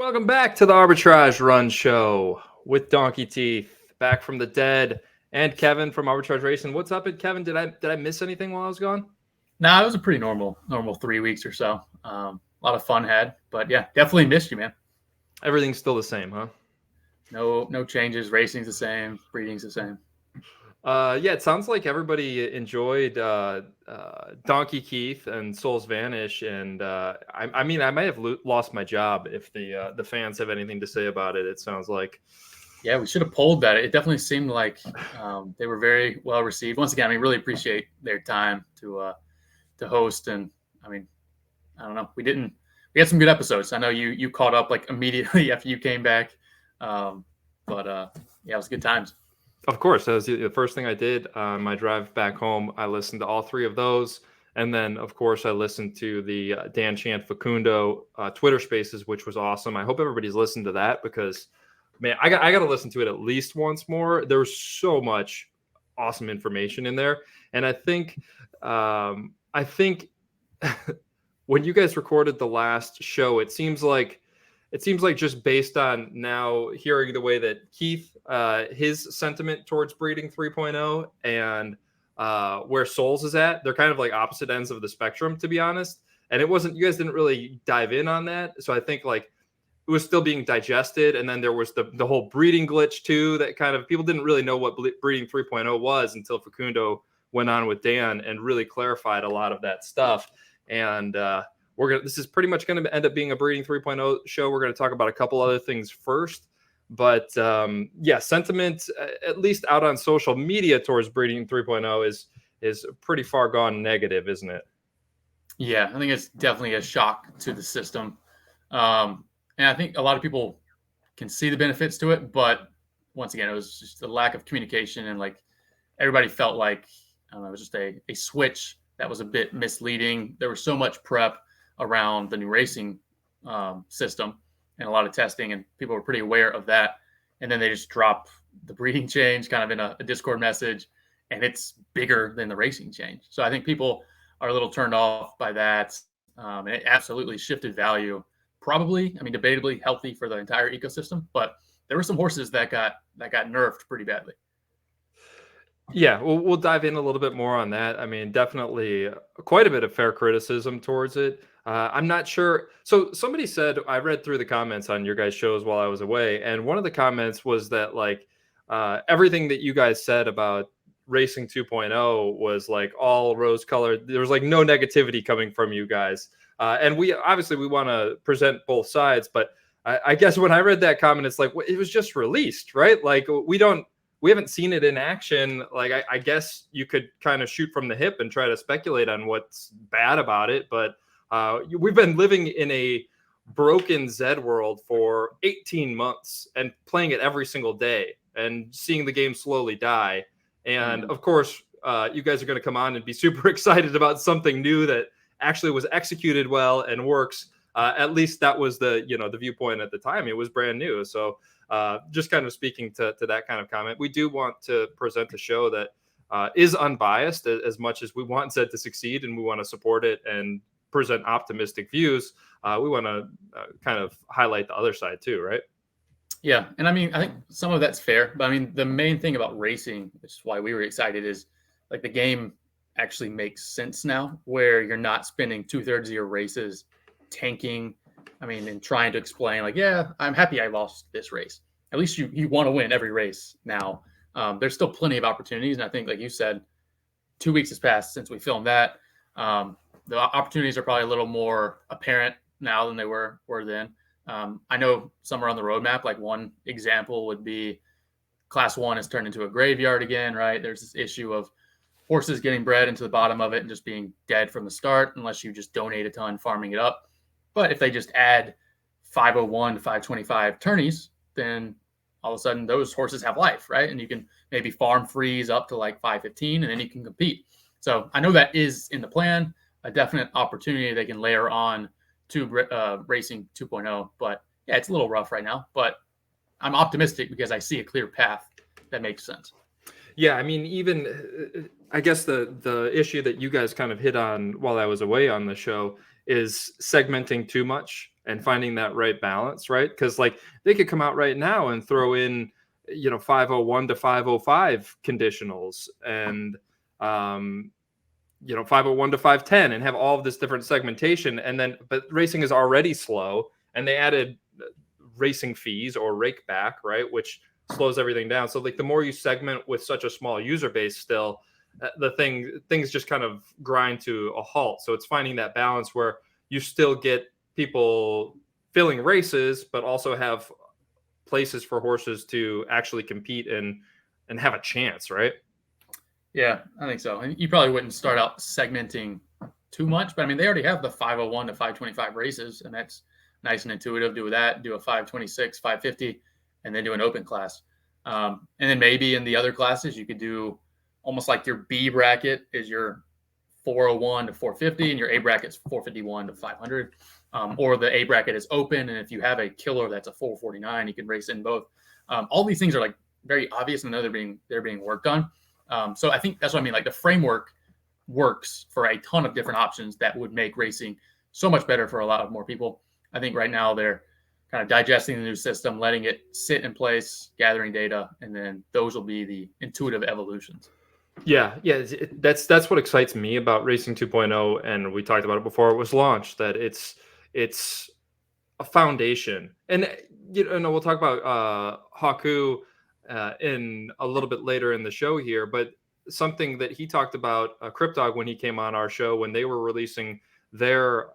Welcome back to the Arbitrage.Run show with Donkey Teeth, back from the dead, and Kevin from Arbitrage Racing. What's up, Kevin? Did I miss anything while I was gone? Nah, it was a pretty normal 3 weeks or so. A lot of fun had, but yeah, definitely missed you, man. Everything's still the same, huh? No changes. Racing's the same. Breeding's the same. Yeah, it sounds like everybody enjoyed Donkey Keith and Souls Vanish, and I mean, I might have lost my job if the fans have anything to say about it. It sounds like. Yeah, we should have polled that. It definitely seemed like they were very well received. Once again, I mean, really appreciate their time to host, and I mean, I don't know, we had some good episodes. I know you caught up like immediately after you came back, but yeah, it was good times. Of course, that was the first thing I did on my drive back home. I listened to all three of those. And then, of course, I listened to the Dan Chant Facundo Twitter Spaces, which was awesome. I hope everybody's listened to that because, man, I got to listen to it at least once more. There was so much awesome information in there. And I think when you guys recorded the last show, it seems like just based on now hearing the way that Keith, his sentiment towards breeding 3.0 and where Souls is at, they're kind of like opposite ends of the spectrum, to be honest. And you guys didn't really dive in on that. So I think like it was still being digested. And then there was the whole breeding glitch too, that kind of people didn't really know what breeding 3.0 was until Facundo went on with Dan and really clarified a lot of that stuff. And, this is pretty much going to end up being a breeding 3.0 show. We're going to talk about a couple other things first, but yeah, sentiment, at least out on social media towards breeding 3.0 is pretty far gone negative, isn't it? Yeah, I think it's definitely a shock to the system. And I think a lot of people can see the benefits to it, but once again, it was just the lack of communication and like everybody felt like, I don't know, it was just a switch that was a bit misleading. There was so much prep around the new racing system and a lot of testing, and people were pretty aware of that. And then they just drop the breeding change kind of in a Discord message, and it's bigger than the racing change. So I think people are a little turned off by that. And it absolutely shifted value. Probably, I mean, debatably healthy for the entire ecosystem, but there were some horses that got nerfed pretty badly. Yeah, we'll dive in a little bit more on that. I mean, definitely quite a bit of fair criticism towards it. I'm not sure. So somebody said, I read through the comments on your guys' shows while I was away, and one of the comments was that like everything that you guys said about Racing 2.0 was like all rose colored. There was like no negativity coming from you guys. And we want to present both sides, but I guess when I read that comment, it's like, it was just released, right? Like we haven't seen it in action. Like, I guess you could kind of shoot from the hip and try to speculate on what's bad about it. But we've been living in a broken Zed world for 18 months and playing it every single day and seeing the game slowly die. And of course, you guys are going to come on and be super excited about something new that actually was executed well and works. At least that was the viewpoint at the time. It was brand new. So just kind of speaking to that kind of comment, we do want to present a show that is unbiased as much as we want Zed to succeed and we want to support it and present optimistic views. We want to kind of highlight the other side too, right? Yeah. And I mean, I think some of that's fair, but I mean, the main thing about racing, which is why we were excited, is like the game actually makes sense now where you're not spending 2/3 of your races tanking. I mean, and trying to explain like, yeah, I'm happy I lost this race. At least you want to win every race now. There's still plenty of opportunities. And I think, like you said, 2 weeks has passed since we filmed that. The opportunities are probably a little more apparent now than they were then. I know some are on the roadmap. Like one example would be Class 1 has turned into a graveyard again, right? There's this issue of horses getting bred into the bottom of it and just being dead from the start unless you just donate a ton farming it up. But if they just add 501 to 525 tourneys, then all of a sudden those horses have life, right? And you can maybe farm freeze up to like 515 and then you can compete. So I know that is in the plan, a definite opportunity they can layer on to Racing 2.0. But yeah, it's a little rough right now, but I'm optimistic because I see a clear path that makes sense. Yeah, I mean, even I guess the issue that you guys kind of hit on while I was away on the show is segmenting too much. and finding that right balance, right? Because like they could come out right now and throw in, 501 to 505 conditionals and 501 to 510 and have all of this different segmentation. And then, but racing is already slow, and they added racing fees or rake back, right? Which slows everything down. So like the more you segment with such a small user base still, things just kind of grind to a halt. So it's finding that balance where you still get people filling races, but also have places for horses to actually compete and have a chance, right? Yeah, I think so. And you probably wouldn't start out segmenting too much, but I mean, they already have the 501 to 525 races, and that's nice and intuitive. Do that, do a 526, 550, and then do an open class. And then maybe in the other classes, you could do almost like your B bracket is your 401 to 450, and your A bracket is 451 to 500. Or the A bracket is open, and if you have a killer that's a 449, you can race in both. All these things are like very obvious, and they're being worked on. So I think that's what I mean. Like the framework works for a ton of different options that would make racing so much better for a lot of more people. I think right now they're kind of digesting the new system, letting it sit in place, gathering data, and then those will be the intuitive evolutions. Yeah, that's what excites me about Racing 2.0, and we talked about it before it was launched. That it's a foundation, and we'll talk about Haku in a little bit later in the show here. But something that he talked about, Cryptog, when he came on our show when they were releasing their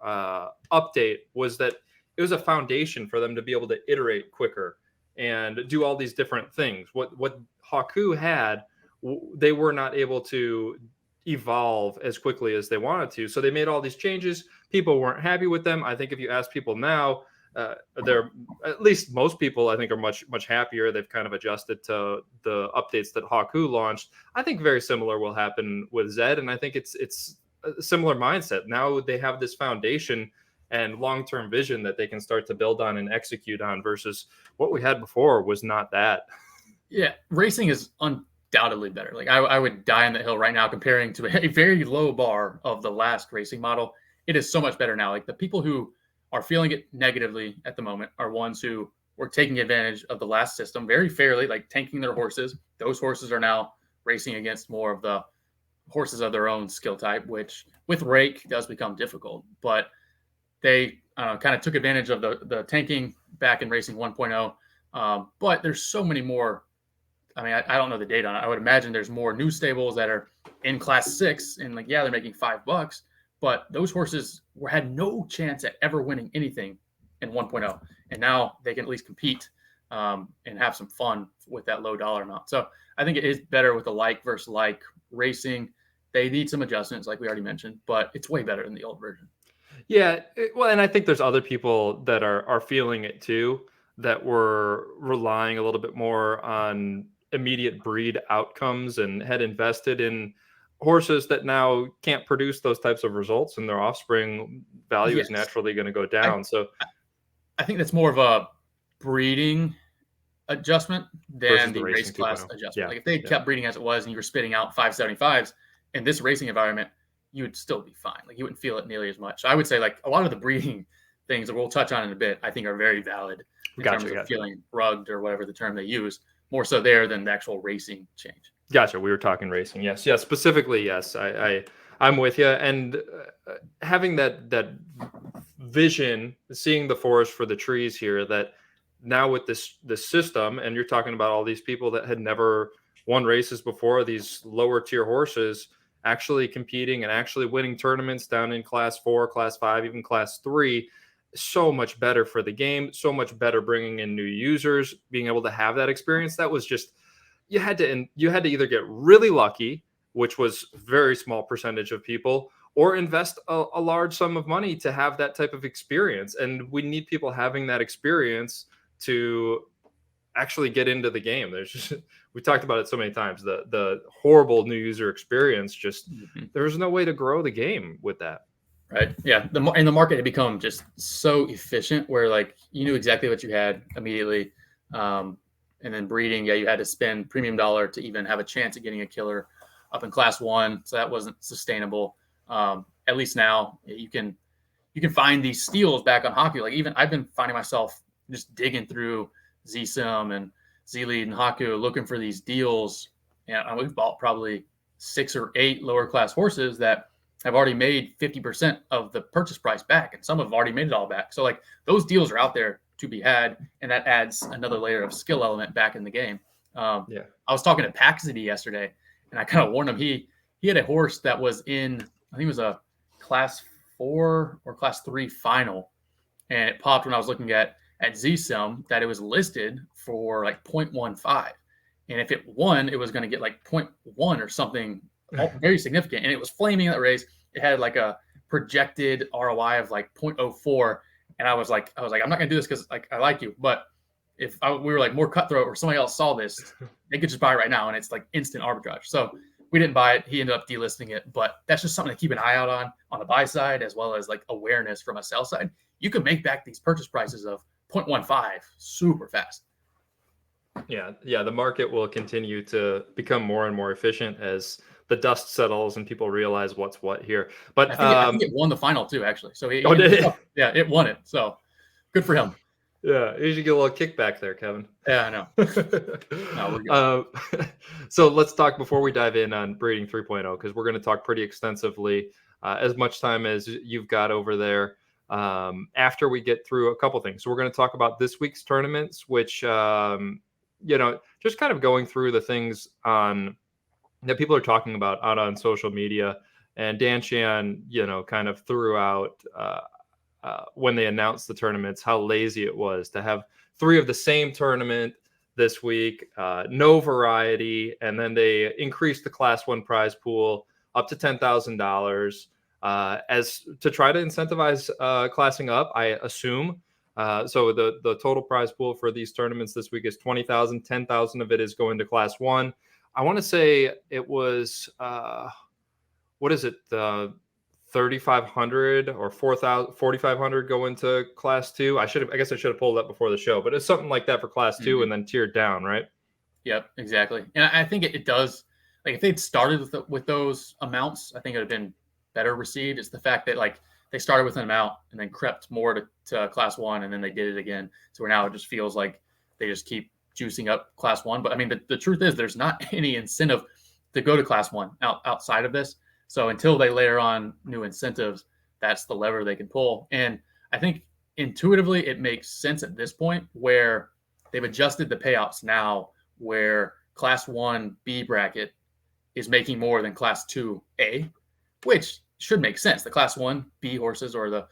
update, was that it was a foundation for them to be able to iterate quicker and do all these different things. What Haku had, they were not able to evolve as quickly as they wanted to. So they made all these changes. People weren't happy with them. I think if you ask people now, they're, at least most people, I think, are much happier. They've kind of adjusted to the updates that Haku launched. I think very similar will happen with Zed, and I think it's a similar mindset. Now they have this foundation and long-term vision that they can start to build on and execute on, versus what we had before was not that. Yeah, racing is undoubtedly better. Like I would die on the hill right now comparing to a very low bar of the last racing model. It is so much better now. Like the people who are feeling it negatively at the moment are ones who were taking advantage of the last system very fairly, like tanking their horses. Those horses are now racing against more of the horses of their own skill type, which with rake does become difficult. But they kind of took advantage of the tanking back in Racing 1.0. But there's so many more. I mean, I don't know the data on it. I would imagine there's more new stables that are in class 6, and like, yeah, they're making $5, but those horses had no chance at ever winning anything in 1.0, and now they can at least compete and have some fun with that low dollar amount. So I think it is better with the like versus like racing. They need some adjustments, like we already mentioned, but it's way better than the old version. Yeah, well, and I think there's other people that are feeling it too, that were relying a little bit more on immediate breed outcomes and had invested in horses that now can't produce those types of results, and their offspring value is Yes, naturally going to go I, down. So I think that's more of a breeding adjustment than versus the the race Racing class 2.0. adjustment. Yeah, Like if they yeah. kept breeding as it was and you were spitting out 575s in this racing environment, you would still be fine. Like you wouldn't feel it nearly as much. So I would say like a lot of the breeding things that we'll touch on in a bit, I think are very valid in terms of feeling rugged or whatever the term they use, more so there than the actual racing change. Gotcha. We were talking racing. Yes. Yes. Specifically, yes. I'm with you. And having that vision, seeing the forest for the trees here, that now with this system, and you're talking about all these people that had never won races before, these lower tier horses actually competing and actually winning tournaments down in class 4, class 5, even class 3. So much better for the game, so much better bringing in new users, being able to have that experience. That was just, you had to either get really lucky, which was very small percentage of people, or invest a large sum of money to have that type of experience. And we need people having that experience to actually get into the game. There's just, we talked about it so many times, the horrible new user experience. Just there's no way to grow the game with that. Right. Yeah. In the market had become just so efficient where like you knew exactly what you had immediately. And then breeding, yeah, you had to spend premium dollar to even have a chance at getting a killer up in class 1. So that wasn't sustainable. At least now you can you can find these steals back on Haku. Like even I've been finding myself just digging through ZSim and ZLead and Haku looking for these deals. And we've bought probably 6 or 8 lower class horses that have already made 50% of the purchase price back. And some have already made it all back. So like those deals are out there to be had. And that adds another layer of skill element back in the game. Yeah. I was talking to Paxity yesterday and I kind of warned him. He had a horse that was in, I think it was a class 4 or class 3 final. And it popped when I was looking at ZSim that it was listed for like 0.15. And if it won, it was going to get like 0.1 or something very significant. And it was flaming in that race. It had like a projected ROI of like 0.04. And I was like, I'm not going to do this because like I like you. But if we were like more cutthroat or somebody else saw this, they could just buy it right now. And it's like instant arbitrage. So we didn't buy it. He ended up delisting it. But that's just something to keep an eye out on the buy side, as well as like awareness from a sell side. You can make back these purchase prices of 0.15 super fast. Yeah. The market will continue to become more and more efficient as the dust settles and people realize what's what here. But I think it won the final too, actually. So did it? Yeah, it won it. So good for him. Yeah, you should get a little kickback there, Kevin. Yeah, I know. No, we're good. So let's talk before we dive in on breeding 3.0, because we're going to talk pretty extensively, as much time as you've got over there. After we get through a couple things, so we're going to talk about this week's tournaments, which just kind of going through the things that people are talking about out on social media. And Dan Shan, kind of threw out when they announced the tournaments how lazy it was to have 3 of the same tournament this week, no variety, and then they increased the Class 1 prize pool up to $10,000 as to try to incentivize classing up, I assume. So the total prize pool for these tournaments this week is $20,000. $10,000 of it is going to Class 1. I want to say it was what is it? 3,500 or 4,500 go into Class 2. I guess I should have pulled it up before the show, but it's something like that for Class 2 and then tiered down, right? Yep, exactly. And I think it does. Like if they'd started with those amounts, I think it would have been better received. It's the fact that like they started with an amount and then crept more to Class 1, and then they did it again. So now it just feels like they just keep juicing up Class 1. But I mean, the truth is there's not any incentive to go to Class 1 outside of this. So until they layer on new incentives, that's the lever they can pull. And I think intuitively it makes sense at this point where they've adjusted the payouts now, where Class 1B bracket is making more than Class 2A, which should make sense. The Class 1B horses or the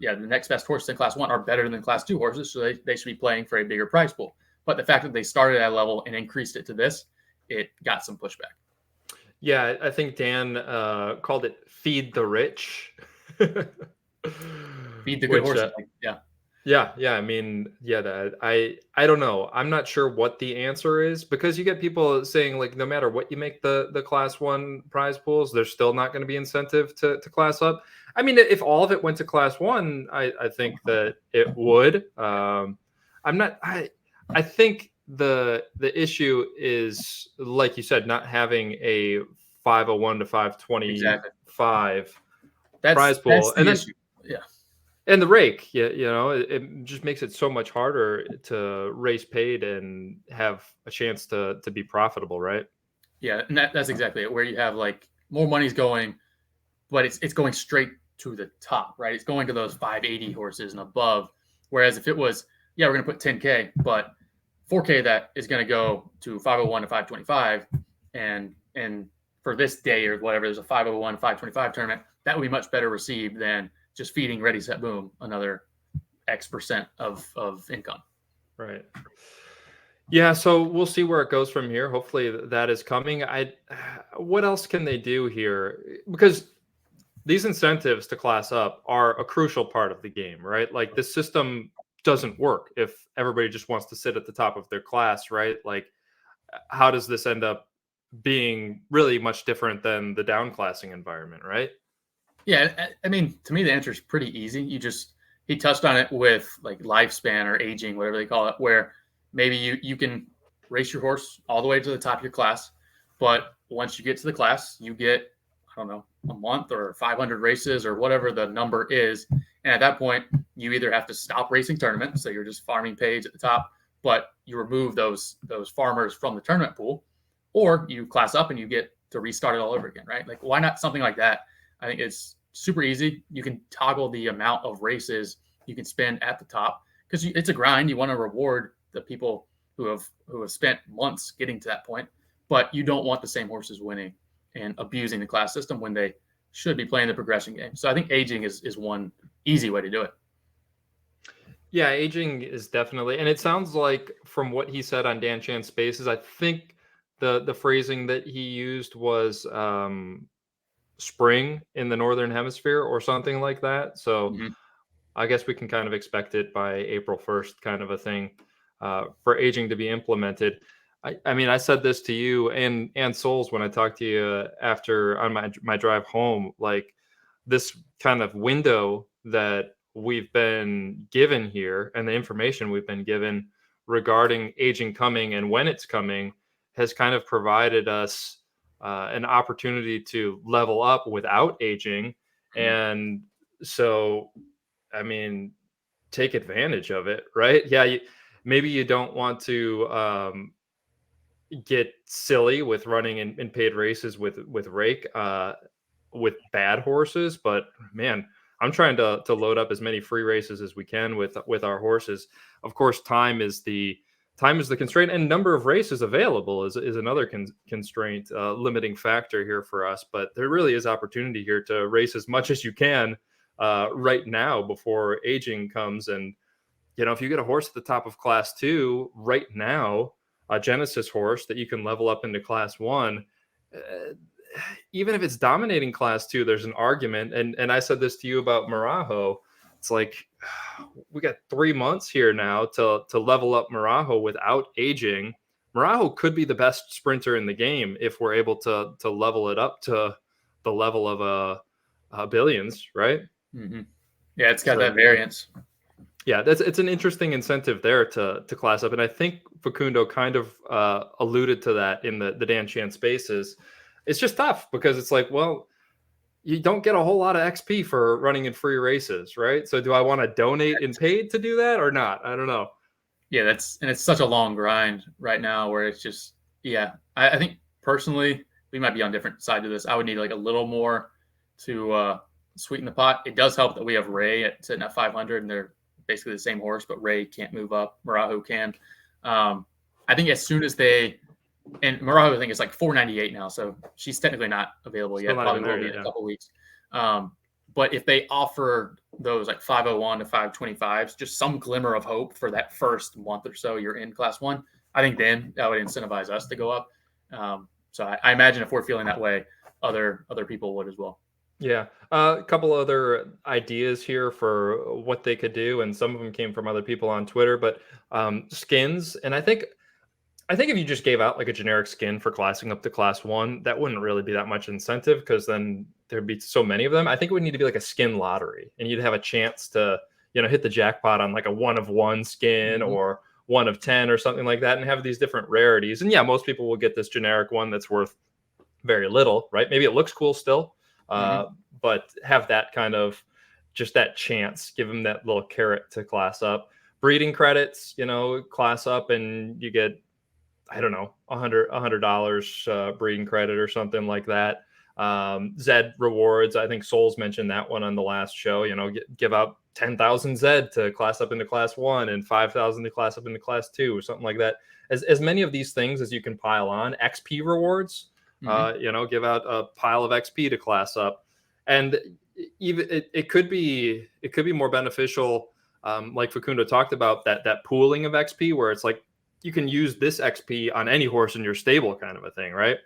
next best horses in Class 1 are better than Class 2 horses, so they should be playing for a bigger prize pool. But the fact that they started at a level and increased it to this, it got some pushback. Yeah, I think Dan called it "feed the rich." Feed the good horses. Yeah. I mean, I don't know. I'm not sure what the answer is, because you get people saying like, no matter what you make the Class 1 prize pools, there's still not going to be incentive to class up. I mean, if all of it went to Class 1, I think that it would. I think the issue is, like you said, not having a 501 to 525 prize pool, that's the and then issue. Yeah. And the rake, it just makes it so much harder to race paid and have a chance to be profitable, right? Yeah, and that's exactly it. Where you have like more money's going, but it's going straight to the top, right? It's going to those 580 horses and above. Whereas if it was, we're going to put 10K, but 4K that is going to go to 501 to 525, and for this day or whatever, there's a 501 to 525 tournament, that would be much better received than just feeding ready, set, boom, another X% of income. Right. Yeah. So we'll see where it goes from here. Hopefully that is coming. What else can they do here? Because these incentives to class up are a crucial part of the game, right? Like the system doesn't work if everybody just wants to sit at the top of their class, right? Like how does this end up being really much different than the downclassing environment, right? Yeah, I mean, to me, the answer is pretty easy. He touched on it with like lifespan or aging, whatever they call it, where maybe you can race your horse all the way to the top of your class, but once you get to the class, you get, I don't know, a month or 500 races or whatever the number is, And at that point, you either have to stop racing tournaments, so you're just farming page at the top, but you remove those farmers from the tournament pool, or you class up and you get to restart it all over again, right? Like, why not something like that? I think it's super easy. You can toggle the amount of races you can spend at the top because it's a grind. You want to reward the people who have spent months getting to that point, but you don't want the same horses winning and abusing the class system when they should be playing the progression game. So I think aging is one easy way to do it. Yeah, aging is definitely, and it sounds like from what he said on Dan Chan Spaces, I think the phrasing that he used was spring in the northern hemisphere or something like that. So Mhm. I guess we can kind of expect it by April 1st, kind of a thing, for aging to be implemented. I mean, I said this to you and Souls when I talked to you after on my drive home. Like, this kind of window that we've been given here and the information we've been given regarding aging coming and when it's coming has kind of provided us an opportunity to level up without aging. Mhm. And so, I mean, take advantage of it, right? Yeah, maybe you don't want to get silly with running in paid races with rake with bad horses, but man, I'm trying to load up as many free races as we can with our horses. Of course, time is the constraint, and number of races available is another constraint, limiting factor here for us. But there really is opportunity here to race as much as you can right now before aging comes. And if you get a horse at the top of class 2 right now, a Genesis horse that you can level up into class 1, uh, even if it's dominating class 2, there's an argument. And I said this to you about Marajo. It's like, we got 3 months here now to level up Marajo without aging. Marajo could be the best sprinter in the game if we're able to level it up to the level of Billions, right? Mhm. Yeah, it's got So that variance. yeah, it's an interesting incentive there to class up, and I think Facundo kind of alluded to that in the Dan Chan Spaces. It's just tough because it's like, well, you don't get a whole lot of XP for running in free races, right? So do I want to donate in paid to do that or not? I don't know. Yeah, it's such a long grind right now where it's just, yeah. I think personally we might be on different sides of this. I would need like a little more to sweeten the pot. It does help that we have Ray sitting at 500 and they're basically the same horse, but Ray can't move up. Marahu can. I think as soon as they, and Marahu I think is like 498 now, so she's technically not available Still yet. not Probably even will there be yet. in a Yeah. couple weeks. But if they offer those like 501 to 525s, just some glimmer of hope for that first month or so you're in class 1, I think then that would incentivize us to go up. So I imagine if we're feeling that way, other people would as well. Yeah. A couple other ideas here for what they could do, and some of them came from other people on Twitter, but skins. And I think if you just gave out like a generic skin for classing up to class 1, that wouldn't really be that much incentive because then there'd be so many of them. I think it would need to be like a skin lottery, and you'd have a chance to, hit the jackpot on like a 1 of 1 skin Mm-hmm. or 1 of 10 or something like that, and have these different rarities. And yeah, most people will get this generic one that's worth very little, right? Maybe it looks cool still, Mm-hmm. uh, but have that kind of, just that chance, give them that little carrot to class up. Breeding credits, class up, and you get, I don't know, $100 breeding credit or something like that. ZED rewards, I think Souls mentioned that one on the last show. Give out 10,000 ZED to class up into class 1 and 5,000 to class up into class 2 or something like that. As many of these things as you can pile on. XP rewards, Mm-hmm. give out a pile of XP to class up, and even it could be more beneficial. Like Facundo talked about, that pooling of XP where it's like, you can use this XP on any horse in your stable, kind of a thing, right?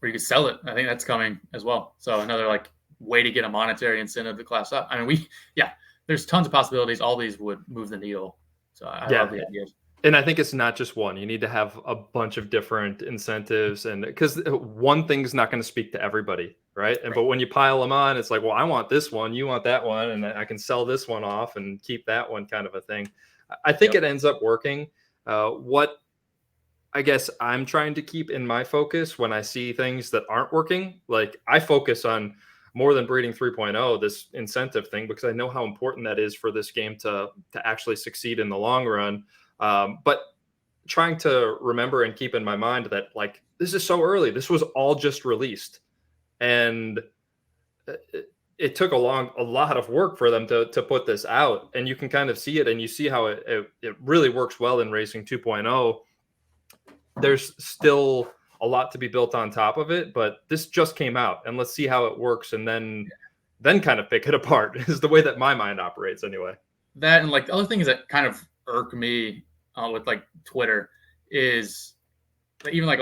Or you could sell it. I think that's coming as well. So another like way to get a monetary incentive to class up. I mean, yeah, there's tons of possibilities. All these would move the needle. So I love Yeah. the ideas. And I think it's not just one. You need to have a bunch of different incentives, and because one thing's not going to speak to everybody, right? And Right. but when you pile them on, it's like, well, I want this one, you want that one, and I can sell this one off and keep that one, kind of a thing. I think Yep. it ends up working. What I guess I'm trying to keep in my focus when I see things that aren't working, like I focus on more than breeding 3.0, this incentive thing, because I know how important that is for this game to actually succeed in the long run. But trying to remember and keep in my mind that like this is so early. This was all just released, and it took a lot of work for them to put this out. And you can kind of see it, and you see how it really works well in Racing 2.0. There's still a lot to be built on top of it, but this just came out, and let's see how it works, and then kind of pick it apart is the way that my mind operates anyway. That, and like the other things that kind of irk me with like Twitter is even like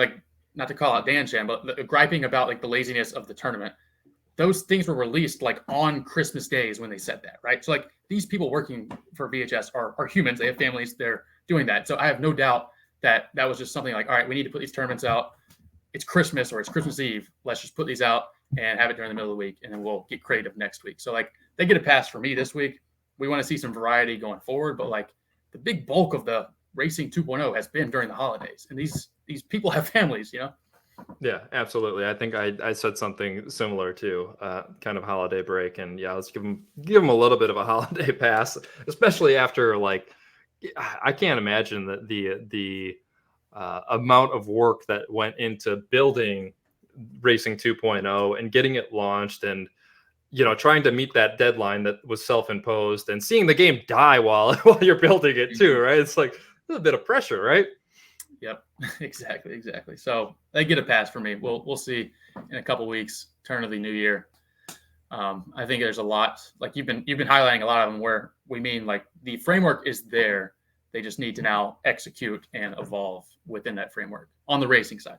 not to call out Dan Chan, but the griping about like the laziness of the tournament. Those things were released like on Christmas days when they said that, right? So like these people working for VHS are humans. They have families. They're doing that. So I have no doubt that was just something like, all right, we need to put these tournaments out. It's Christmas or it's Christmas Eve. Let's just put these out and have it during the middle of the week, and then we'll get creative next week. So like they get a pass for me this week. We want to see some variety going forward, but like the big bulk of the Racing 2.0 has been during the holidays, and these people have families, you know. Yeah, absolutely. I think I said something similar too, kind of holiday break, and yeah, let's give them a little bit of a holiday pass, especially after like I can't imagine that the amount of work that went into building Racing 2.0 and getting it launched, and trying to meet that deadline that was self-imposed, and seeing the game die while you're building it too, right? It's like a bit of pressure, right? Yep, exactly. So they get a pass for me. We'll see in a couple weeks, turn of the new year. I think there's a lot, like you've been highlighting a lot of them, where we mean like the framework is there. They just need to now execute and evolve within that framework on the racing side.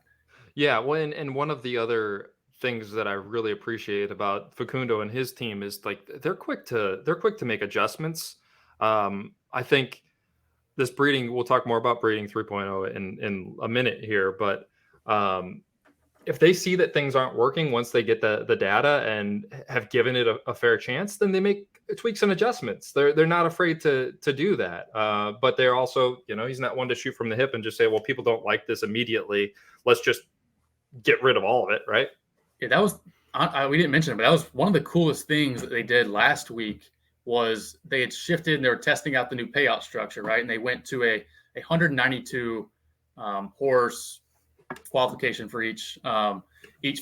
Yeah, and one of the other things that I really appreciate about Facundo and his team is like they're quick to make adjustments. I think this breeding, we'll talk more about breeding 3.0 in a minute here, but if they see that things aren't working once they get the data and have given it a fair chance, then they make tweaks and adjustments. They're not afraid to do that. But they're also, he's not one to shoot from the hip and just say, well, people don't like this immediately. Let's just get rid of all of it, right? Yeah, that was we didn't mention it, but that was one of the coolest things that they did last week. Was they had shifted and they were testing out the new payout structure, right? And they went to a 192 horse qualification for each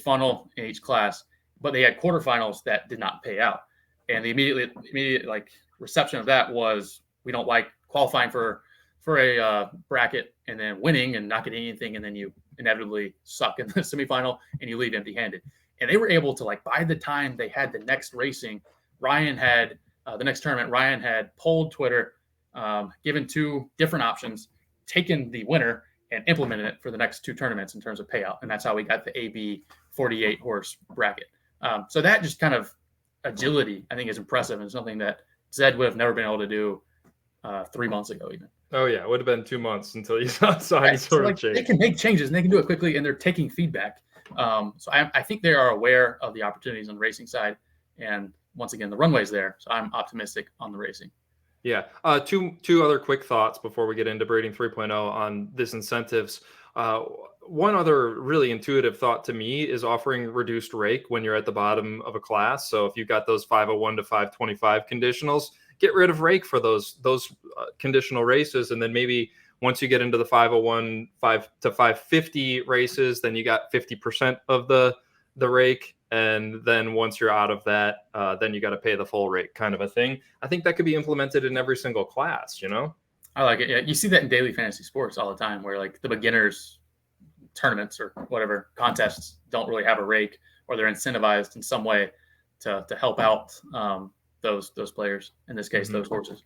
funnel in each class, but they had quarterfinals that did not pay out. And the immediate like reception of that was, we don't like qualifying for a bracket and then winning and not getting anything, and then you inevitably suck in the semifinal and you leave empty-handed. And they were able to, like, by the time they had the next racing, Ryan had the next tournament, Ryan had polled Twitter, given two different options, taken the winner and implemented it for the next two tournaments in terms of payout. And that's how we got the AB 48 horse bracket. So that just kind of agility, I think, is impressive, and something that Zed would have never been able to do 3 months ago even. Oh yeah, it would have been 2 months until you saw any sort of change. They can make changes and they can do it quickly, and they're taking feedback. So I think they are aware of the opportunities on the racing side, and once again, the runway's there. So I'm optimistic on the racing. Yeah. Two other quick thoughts before we get into breeding 3.0 on this incentives. One other really intuitive thought to me is offering reduced rake when you're at the bottom of a class. So if you've got those 501 to 525 conditionals, get rid of rake for those conditional races. And then maybe once you get into the 501 5 to 550 races, then you got 50% of the rake. And then once you're out of that, then you got to pay the full rate, kind of a thing. I think that could be implemented in every single class, I like it. Yeah, you see that in daily fantasy sports all the time, where like the beginners tournaments or whatever contests don't really have a rake, or they're incentivized in some way to help out those players, in this case, those horses.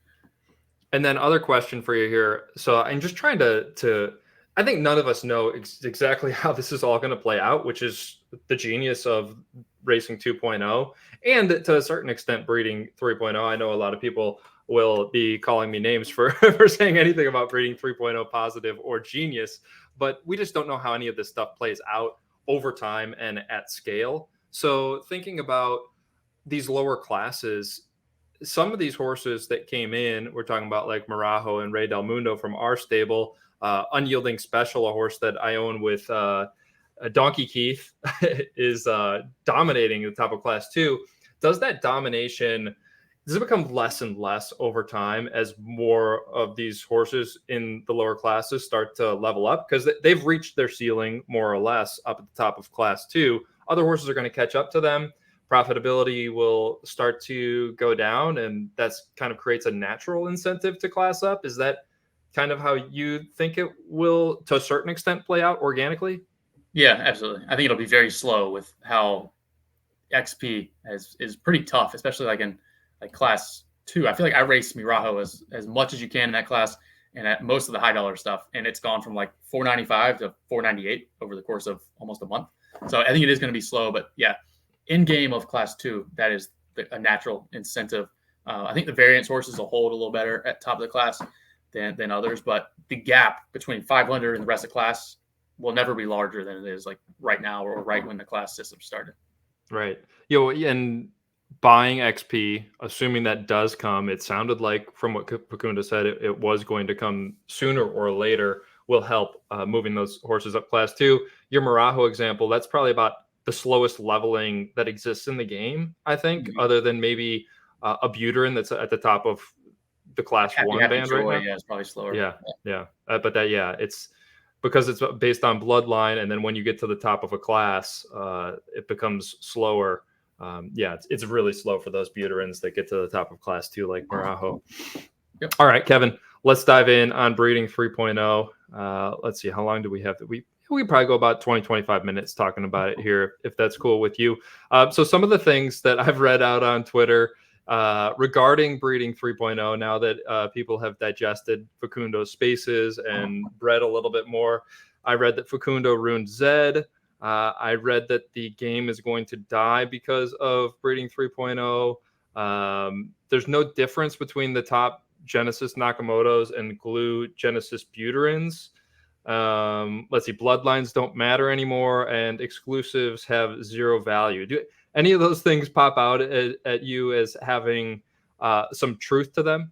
And then other question for you here. So I'm just trying to I think none of us know exactly how this is all going to play out, which is the genius of Racing 2.0 and to a certain extent breeding 3.0. I know a lot of people will be calling me names for saying anything about breeding 3.0 positive or genius, but we just don't know how any of this stuff plays out over time and at scale. So thinking about these lower classes, some of these horses that came in, we're talking about like Marajo and Rey del Mundo from our stable, Unyielding Special, a horse that I own with Donkey Keith is dominating the top of class 2. Does that domination, does it become less and less over time as more of these horses in the lower classes start to level up? Because they've reached their ceiling more or less up at the top of class 2. Other horses are going to catch up to them. Profitability will start to go down, and that's kind of creates a natural incentive to class up. Is that kind of how you think it will, to a certain extent, play out organically? Yeah, absolutely. I think it'll be very slow with how XP is pretty tough, especially like in like class 2. I feel like I raced Mirajo as much as you can in that class and at most of the high dollar stuff, and it's gone from like 495 to 498 over the course of almost a month. So I think it is going to be slow, but yeah, in game of class 2, that is a natural incentive. I think the variance horses will hold a little better at top of the class than others, but the gap between 500 and the rest of class will never be larger than it is like right now or right when the class system started. Right. And buying XP, assuming that does come, it sounded like from what Pakunda said, it was going to come sooner or later, will help moving those horses up class 2. Your Marajo example, that's probably about the slowest leveling that exists in the game, I think, other than maybe a Buterin that's at the top of the class Happy 1 band Joy, right now. yeah, it's probably slower. Yeah. But that, yeah, it's because it's based on bloodline, and then when you get to the top of a class, it becomes slower. It's really slow for those Buterins that get to the top of class 2, like Marajo. Yep. All right, Kevin, let's dive in on breeding 3.0. Let's see, how long do we have? We probably go about 20-25 minutes talking about it here, if that's cool with you. So some of the things that I've read out on Twitter regarding breeding 3.0, now that people have digested Facundo's spaces and read a little bit more, I read that Facundo ruined Zed. I read that the game is going to die because of breeding 3.0. There's no difference between the top Genesis Nakamotos and glue Genesis Buterins. Let's see, bloodlines don't matter anymore, and exclusives have zero value. Do any of those things pop out at you as having some truth to them?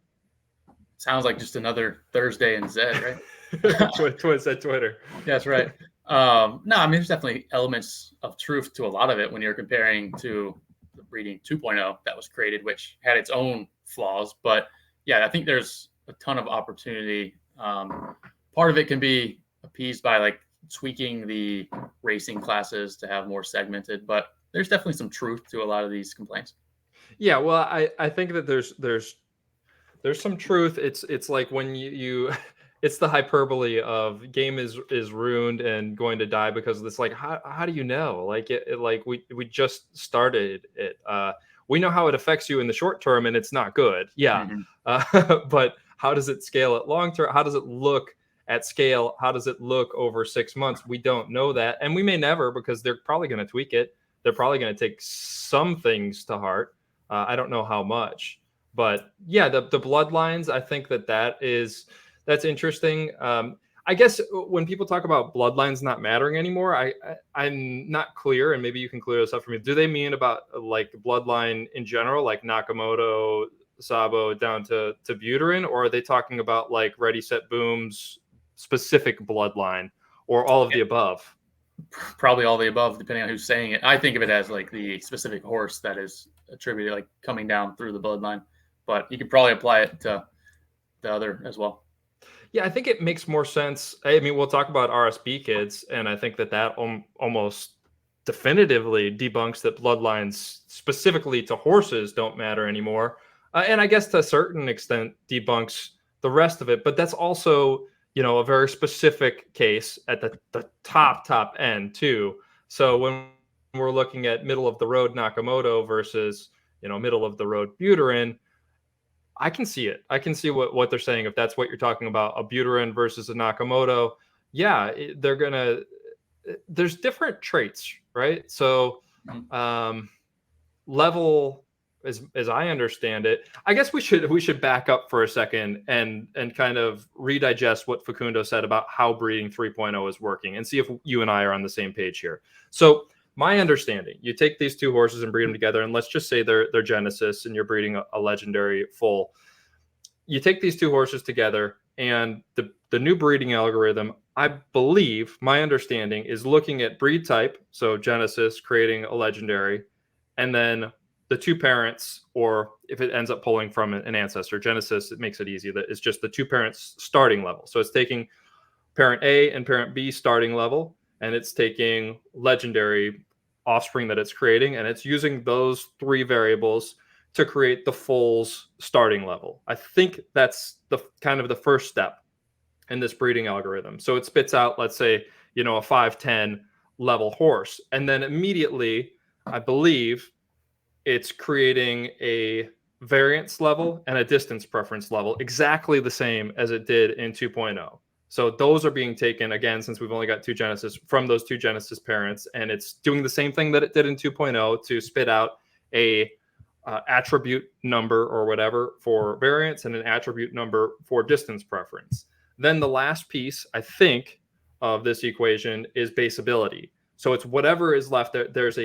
Sounds like just another Thursday in Zed, right? Twins at Twitter. That's right. No, I mean, there's definitely elements of truth to a lot of it when you're comparing to the breeding 2.0 that was created, which had its own flaws. But yeah, I think there's a ton of opportunity. Part of it can be appeased by like tweaking the racing classes to have more segmented, but there's definitely some truth to a lot of these complaints. Yeah, well, I think that there's some truth. It's like when you it's the hyperbole of game is ruined and going to die because of this. Like, how do you know? Like like we just started it. We know how it affects you in the short term, and it's not good. Yeah, but how does it scale at long term? How does it look at scale? How does it look over 6 months? We don't know that, and we may never, because they're probably going to tweak it. They're probably going to take some things to heart. I don't know how much, but yeah, the bloodlines, I think that's interesting. I guess when people talk about bloodlines not mattering anymore, I'm not clear, and maybe you can clear this up for me. Do they mean about like bloodline in general, like Nakamoto, Sabo down to Buterin, or are they talking about like Ready Set Boom's specific bloodline, or all of the above? Probably all the above, depending on who's saying it. I think of it as like the specific horse that is attributed, like coming down through the bloodline, but you could probably apply it to the other as well. Yeah, I think it makes more sense. I mean, we'll talk about RSB kids, and I think that almost definitively debunks that bloodlines specifically to horses don't matter anymore. And I guess to a certain extent debunks the rest of it, but that's also, a very specific case at the top end too. So when we're looking at middle of the road Nakamoto versus, middle of the road Buterin, I can see it. I can see what they're saying. If that's what you're talking about, a Buterin versus a Nakamoto, yeah, there's different traits, right? So level, as I understand it, I guess we should back up for a second and kind of redigest what Facundo said about how breeding 3.0 is working and see if you and I are on the same page here. So my understanding, you take these two horses and breed them together, and let's just say they're Genesis and you're breeding a legendary full. You take these two horses together, and the new breeding algorithm I believe my understanding is looking at breed type, so Genesis creating a legendary, and then the two parents, or if it ends up pulling from an ancestor, Genesis, it makes it easy. That it's just the two parents starting level. So it's taking parent A and parent B starting level, and it's taking legendary offspring that it's creating, and it's using those three variables to create the foal's starting level. I think that's the kind of the first step in this breeding algorithm. So it spits out, let's say, a 510 level horse. And then immediately, I believe it's creating a variance level and a distance preference level, exactly the same as it did in 2.0. So those are being taken, again, since we've only got two Genesis, from those two Genesis parents. And it's doing the same thing that it did in 2.0 to spit out a attribute number or whatever for variance and an attribute number for distance preference. Then the last piece, I think, of this equation is baseability. So it's whatever is left there. There's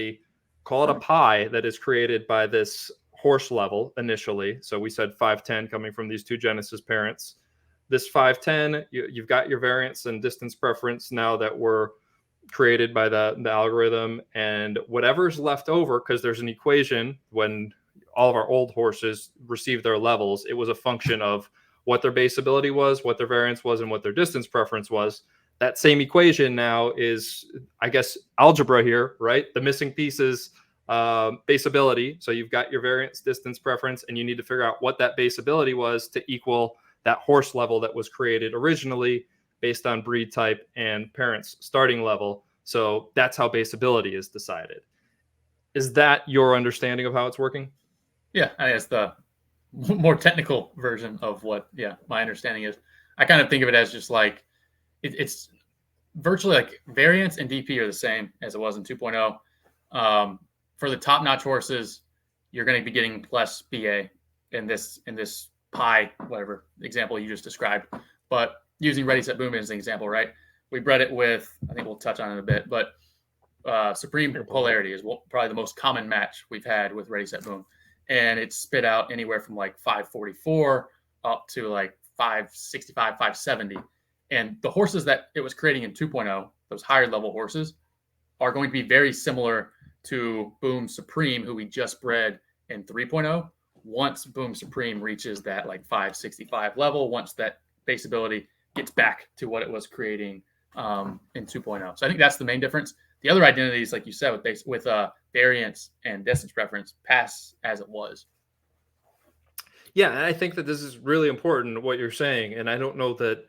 call it a pie that is created by this horse level initially. So we said 510 coming from these two Genesis parents. This 510, you've got your variance and distance preference now that were created by the algorithm. And whatever's left over, because there's an equation when all of our old horses received their levels, it was a function of what their base ability was, what their variance was, and what their distance preference was. That same equation now is, I guess, algebra here, right? The missing pieces, base ability. So you've got your variance, distance preference, and you need to figure out what that base ability was to equal that horse level that was created originally based on breed type and parents starting level. So that's how base ability is decided. Is that your understanding of how it's working? Yeah, I guess the more technical version of what, my understanding is. I kind of think of it as just like it's virtually like variance and DP are the same as it was in 2.0. For the top-notch horses, you're going to be getting plus BA in this pie, whatever example you just described. But using Ready Set Boom as an example, right? We bred it with, I think we'll touch on it a bit, but Supreme Polarity is probably the most common match we've had with Ready Set Boom. And it spit out anywhere from like 544 up to like 565, 570. And the horses that it was creating in 2.0, those higher level horses, are going to be very similar to Boom Supreme, who we just bred in 3.0. Once Boom Supreme reaches that like 565 level, once that base ability gets back to what it was creating in 2.0. So I think that's the main difference. The other identities, like you said, with variance and distance preference, pass as it was. Yeah, and I think that this is really important, what you're saying. And I don't know that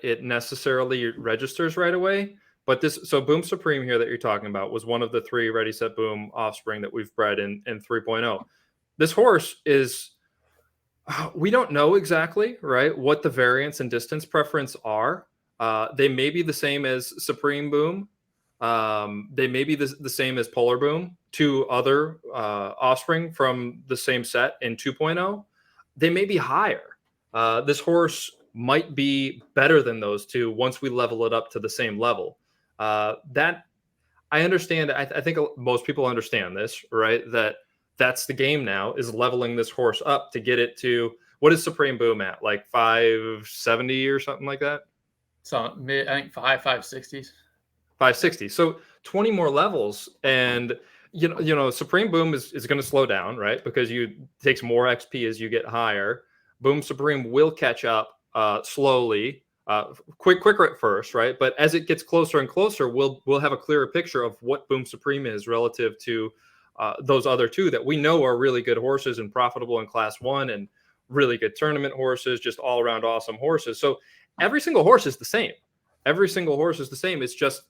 it necessarily registers right away. But so Boom Supreme here that you're talking about was one of the three Ready Set Boom offspring that we've bred in 3.0. This horse is, we don't know exactly, right, what the variance and distance preference are. They may be the same as Supreme Boom. They may be the same as Polar Boom, two other offspring from the same set in 2.0. They may be higher. This horse might be better than those two once we level it up to the same level. That I understand. I think most people understand this, right? That's the game now, is leveling this horse up to get it to, what is Supreme Boom at? Like 570 or something like that? So I think 560s. 560. So 20 more levels. And Supreme Boom is going to slow down, right? Because takes more XP as you get higher. Boom Supreme will catch up slowly, quicker at first, right? But as it gets closer and closer, we'll have a clearer picture of what Boom Supreme is relative to those other two that we know are really good horses and profitable in Class 1 and really good tournament horses, just all around awesome horses. So every single horse is the same. Every single horse is the same. It's just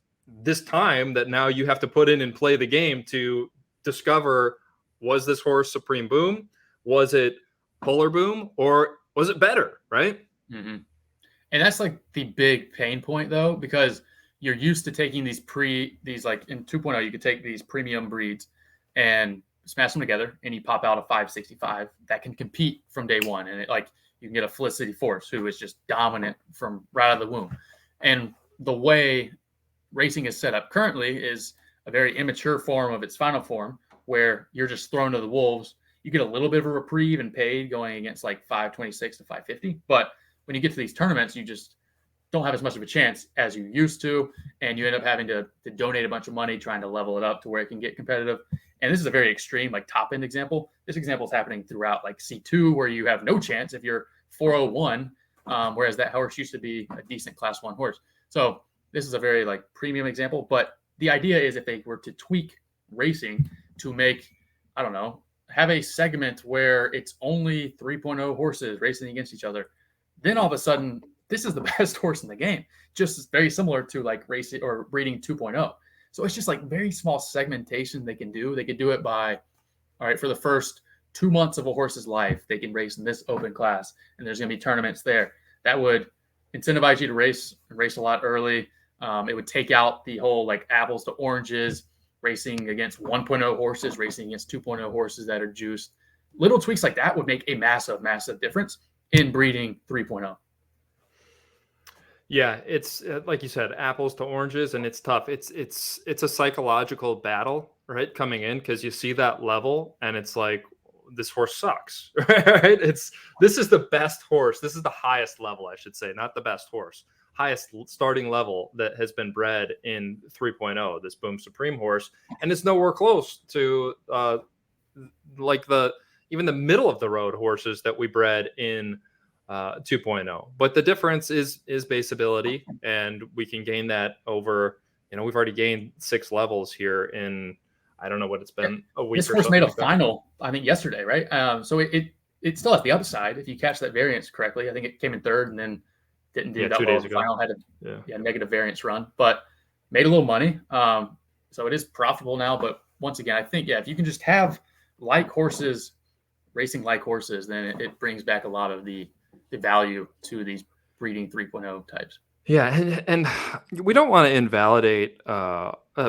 this time that now you have to put in and play the game to discover, was this horse Supreme Boom? Was it Polar Boom? Or was it better, right? Mm-hmm. And that's like the big pain point, though, because you're used to taking these like in 2.0, you could take these premium breeds and smash them together, and you pop out a 565 that can compete from day one. And you can get a Felicity Force, who is just dominant from right out of the womb. And the way racing is set up currently is a very immature form of its final form, where you're just thrown to the wolves. You get a little bit of a reprieve and paid going against like 526 to 550, but when you get to these tournaments, you just don't have as much of a chance as you used to, and you end up having to donate a bunch of money trying to level it up to where it can get competitive. And this is a very extreme, like top end example. This example is happening throughout like C2, where you have no chance if you're 401, whereas that horse used to be a decent class 1 horse. So this is a very like premium example, but the idea is if they were to tweak racing to make, I don't know, have a segment where it's only 3.0 horses racing against each other, then all of a sudden this is the best horse in the game. Just very similar to like racing or breeding 2.0. So it's just like very small segmentation they can do. They could do it by, all right, for the first 2 months of a horse's life, they can race in this open class, and there's going to be tournaments there. That would incentivize you to race a lot early. It would take out the whole like apples to oranges, racing against 1.0 horses, racing against 2.0 horses that are juiced. Little tweaks like that would make a massive, massive difference in breeding 3.0. Yeah, it's like you said, apples to oranges, and it's tough. It's a psychological battle, right? Coming in because you see that level, and it's like this horse sucks, right? This is the best horse. This is the highest level, I should say, not the best horse. Highest starting level that has been bred in 3.0, this Boom Supreme horse, and it's nowhere close to like even the middle of the road horses that we bred in 2.0. But the difference is base ability, and we can gain that over, we've already gained 6 levels here in, I don't know what it's been, a week. This horse made a final, I think, yesterday, right? So it still has the upside if you catch that variance correctly. I think it came in 3rd and then didn't do that 2 well days in the ago. final, had a negative variance run, but made a little money. So it is profitable now. But once again, I think, if you can just have like horses, racing like horses, then it brings back a lot of the value to these breeding 3.0 types. Yeah, and we don't want to invalidate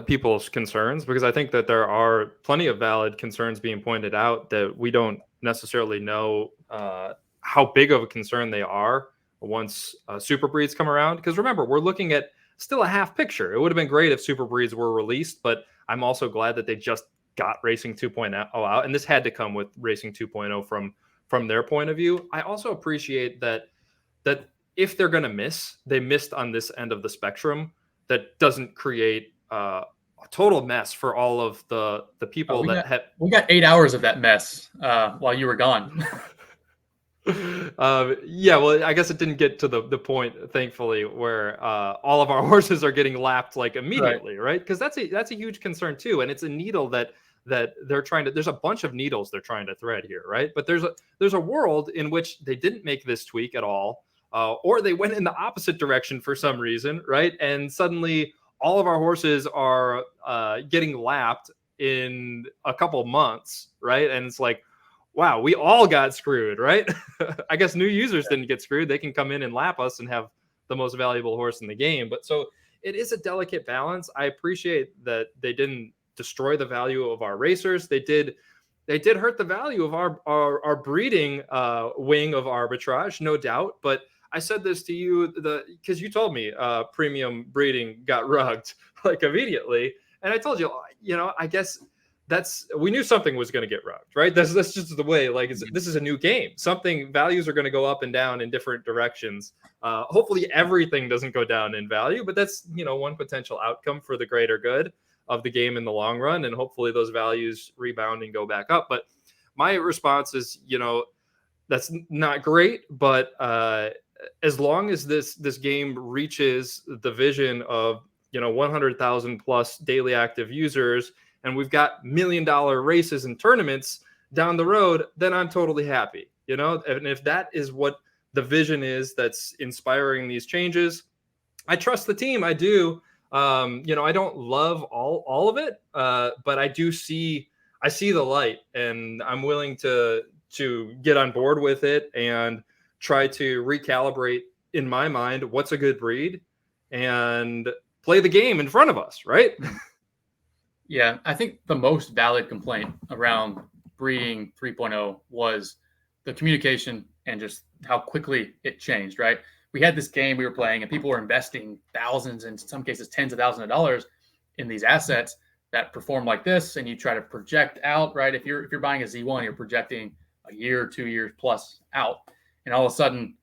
people's concerns, because I think that there are plenty of valid concerns being pointed out that we don't necessarily know how big of a concern they are once super breeds come around. Because remember, we're looking at still a half picture. It would have been great if super breeds were released, but I'm also glad that they just got Racing 2.0 out, and this had to come with Racing 2.0 from their point of view. I also appreciate that if they're going to miss, they missed on this end of the spectrum. That doesn't create a total mess for all of the people we got 8 hours of that mess while you were gone. Yeah, well, I guess it didn't get to the point, thankfully, where all of our horses are getting lapped like immediately, right? Because that's a huge concern too, and it's a needle that they're trying to. There's a bunch of needles they're trying to thread here, right? But there's a world in which they didn't make this tweak at all, or they went in the opposite direction for some reason, right? And suddenly all of our horses are getting lapped in a couple months, right? And it's like, wow, we all got screwed, right? I guess new users didn't get screwed. They can come in and lap us and have the most valuable horse in the game. But so it is a delicate balance. I appreciate that they didn't destroy the value of our racers. They did hurt the value of our breeding wing of arbitrage, no doubt. But I said this to you because you told me premium breeding got rugged like immediately, and I told you, I guess we knew something was going to get rugged, right? That's just the way. Like, this is a new game. Values are going to go up and down in different directions. Hopefully, everything doesn't go down in value, but that's one potential outcome for the greater good of the game in the long run, and hopefully those values rebound and go back up. But my response is, that's not great, but as long as this game reaches the vision of 100,000 plus daily active users, and we've got $1 million races and tournaments down the road, then I'm totally happy. And if that is what the vision is that's inspiring these changes, I trust the team. I do. I don't love all of it, but I see the light, and I'm willing to get on board with it and try to recalibrate in my mind what's a good breed and play the game in front of us, right? Yeah, I think the most valid complaint around breeding 3.0 was the communication and just how quickly it changed, right? We had this game we were playing, and people were investing thousands, in some cases tens of thousands of dollars in these assets that perform like this, and you try to project out, right? If you're buying a Z1, you're projecting a year, 2 years plus out, and all of a sudden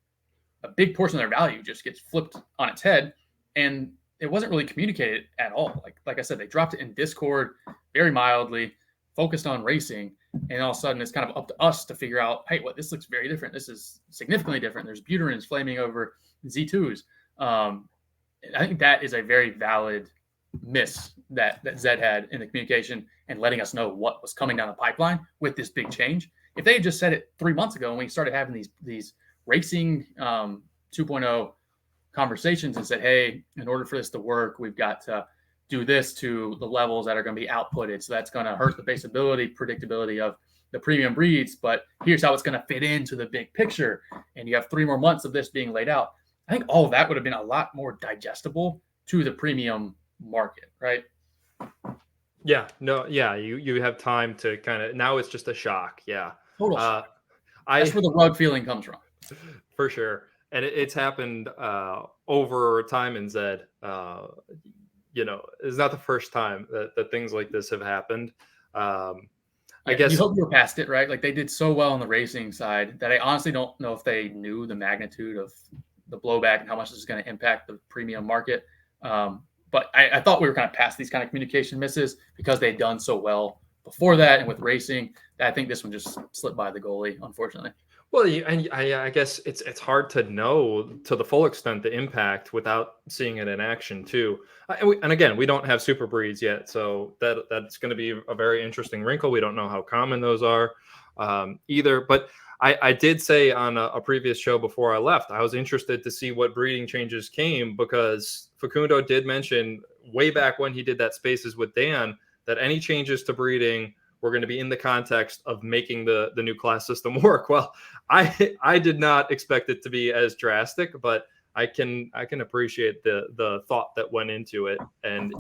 a big portion of their value just gets flipped on its head, and it wasn't really communicated at all. Like I said, they dropped it in Discord very mildly, focused on racing, and all of a sudden it's kind of up to us to figure out, hey, what, this looks very different. This is significantly different. There's buterins flaming over Z2s. I think that is a very valid miss that Zed had in the communication and letting us know what was coming down the pipeline with this big change. If they had just said it 3 months ago and we started having these racing 2.0 conversations and said, hey, in order for this to work, we've got to do this to the levels that are going to be outputted. So that's going to hurt the baseability, predictability of the premium breeds, but here's how it's going to fit into the big picture. And you have 3 more months of this being laid out. I think all of that would have been a lot more digestible to the premium market, right? Yeah, no, yeah, you have time to kind of, now it's just a shock. Yeah. Total shock. That's where the rug feeling comes from. For sure. And it's happened over time in Zed. It's not the first time that things like this have happened. I guess you hope you're past it, right? Like they did so well on the racing side that I honestly don't know if they knew the magnitude of the blowback and how much this is going to impact the premium market. But I thought we were kind of past these kind of communication misses because they'd done so well before that and with racing. I think this one just slipped by the goalie, unfortunately. Well, and I guess it's hard to know to the full extent the impact without seeing it in action too. And again, we don't have super breeds yet, so that's going to be a very interesting wrinkle. We don't know how common those are either. But I did say on a previous show before I left, I was interested to see what breeding changes came, because Facundo did mention way back when he did that Spaces with Dan that any changes to breeding were going to be in the context of making the new class system work. Well, I did not expect it to be as drastic, but I can appreciate the thought that went into it, and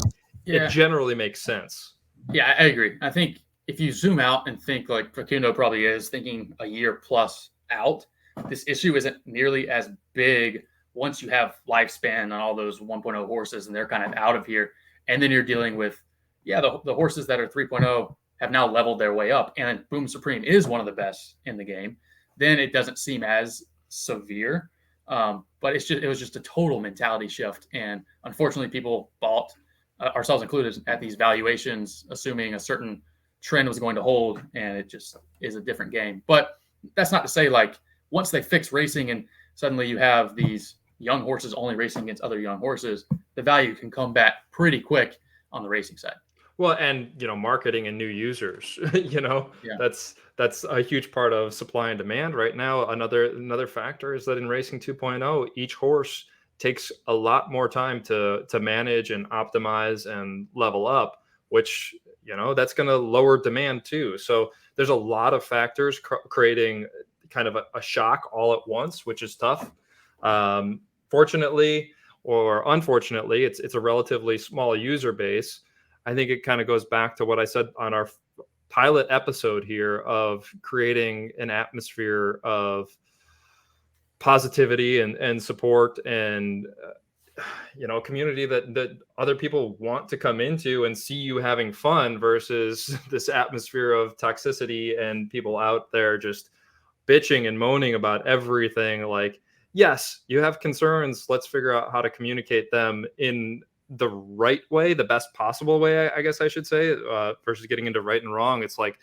it generally makes sense. Yeah, I agree. I think if you zoom out and think like Facundo probably is thinking a year plus out, this issue isn't nearly as big once you have lifespan on all those 1.0 horses and they're kind of out of here. And then you're dealing with, the horses that are 3.0 have now leveled their way up, and Boom Supreme is one of the best in the game. Then it doesn't seem as severe, but it was just a total mentality shift. And unfortunately, people bought, ourselves included, at these valuations, assuming a certain trend was going to hold, and it just is a different game. But that's not to say like once they fix racing and suddenly you have these young horses only racing against other young horses, the value can come back pretty quick on the racing side. Well, and marketing and new users, that's a huge part of supply and demand right now. Another factor is that in Racing 2.0, each horse takes a lot more time to manage and optimize and level up, which that's going to lower demand too. So there's a lot of factors creating kind of a shock all at once, which is tough. Fortunately or unfortunately, it's a relatively small user base. I think it kind of goes back to what I said on our pilot episode here of creating an atmosphere of positivity and support and a community that other people want to come into and see you having fun, versus this atmosphere of toxicity and people out there just bitching and moaning about everything. Like, yes, you have concerns. Let's figure out how to communicate them in the right way, the best possible way, I guess I should say, versus getting into right and wrong. It's like,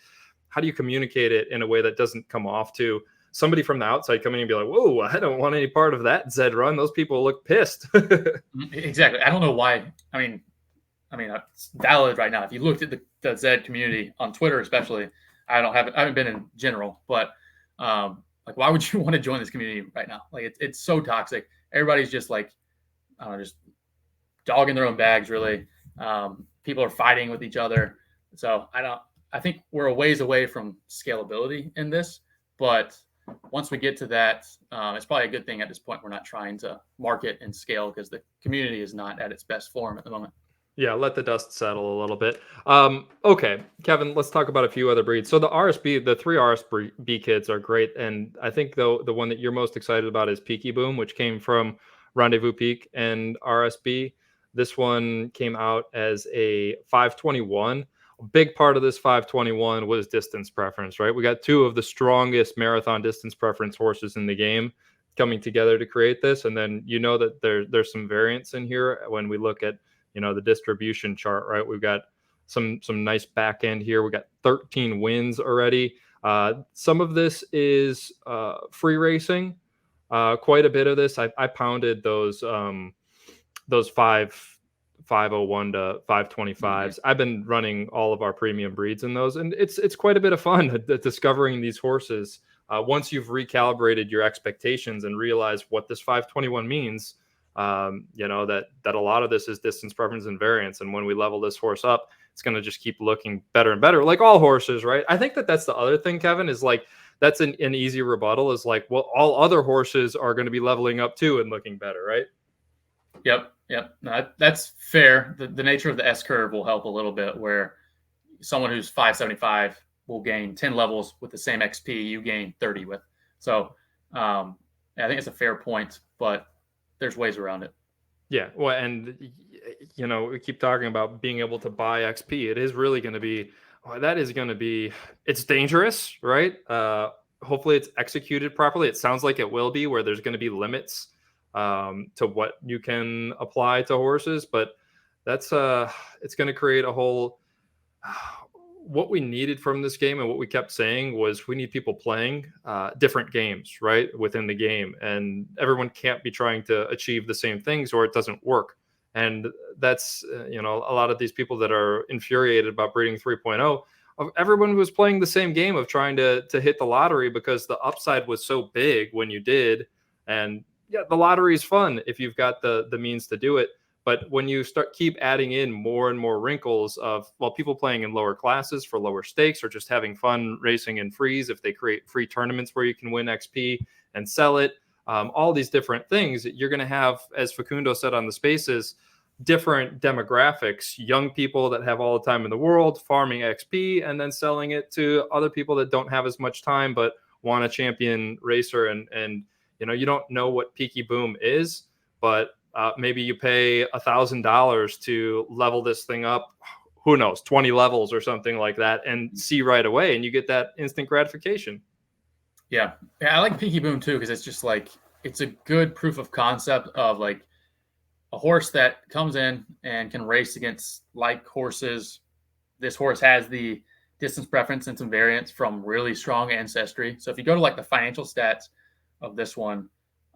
how do you communicate it in a way that doesn't come off to somebody from the outside coming and be like, whoa, I don't want any part of that ZED.run. Those people look pissed. Exactly. I don't know why. I mean, it's valid right now. If you looked at the Zed community on Twitter, especially, I haven't been in general, but like, why would you want to join this community right now? Like, it's so toxic. Everybody's just like, I don't know, just dogging their own bags, really. People are fighting with each other. So I think we're a ways away from scalability in this, but once we get to that, it's probably a good thing at this point. We're not trying to market and scale because the community is not at its best form at the moment. Yeah, let the dust settle a little bit. Okay, Kevin, let's talk about a few other breeds. So the 3 RSB kids are great. And I think, though, the one that you're most excited about is Peaky Boom, which came from Rendezvous Peak and RSB. This one came out as a 521. A big part of this 521 was distance preference, right? We got 2 of the strongest marathon distance preference horses in the game. coming together to create this. And then that there's some variance in here when we look at the distribution chart, right? We've got some nice back end here. We got 13 wins already. Some of this is free racing. Quite a bit of this, I pounded those 501 to 525s. I've been running all of our premium breeds in those, and it's quite a bit of fun discovering these horses. Once you've recalibrated your expectations and realize what this 521 means, that a lot of this is distance preference and variance. And when we level this horse up, it's going to just keep looking better and better, like all horses, right? I think that's the other thing, Kevin, is like, that's an easy rebuttal, is like, well, all other horses are going to be leveling up too and looking better, right? Yep. No, that's fair. The nature of the S curve will help a little bit, where someone who's 575 will gain 10 levels with the same XP you gain 30 with. So I think it's a fair point, but there's ways around it. Yeah. Well, and we keep talking about being able to buy XP. It is really going to be, it's dangerous, right? Hopefully it's executed properly. It sounds like it will be, where there's going to be limits to what you can apply to horses, but that's it's going to create a whole what we needed from this game, and what we kept saying was we need people playing different games, right, within the game, and everyone can't be trying to achieve the same things or it doesn't work. And that's a lot of these people that are infuriated about breeding 3.0, everyone was playing the same game of trying to hit the lottery, because the upside was so big when you did. And yeah, the lottery is fun if you've got the means to do it. But when you keep adding in more and more wrinkles of, well, people playing in lower classes for lower stakes, or just having fun racing in freeze, if they create free tournaments where you can win XP and sell it, all these different things, you're going to have, as Facundo said on the Spaces, different demographics, young people that have all the time in the world farming XP and then selling it to other people that don't have as much time but want a champion racer. And you don't know what Peaky Boom is, but maybe you pay $1,000 to level this thing up, who knows, 20 levels or something like that, and see right away, and you get that instant gratification. Yeah, I like Peaky Boom too, because it's just like, it's a good proof of concept of like a horse that comes in and can race against like horses. This horse has the distance preference and some variance from really strong ancestry. So if you go to like the financial stats of this one,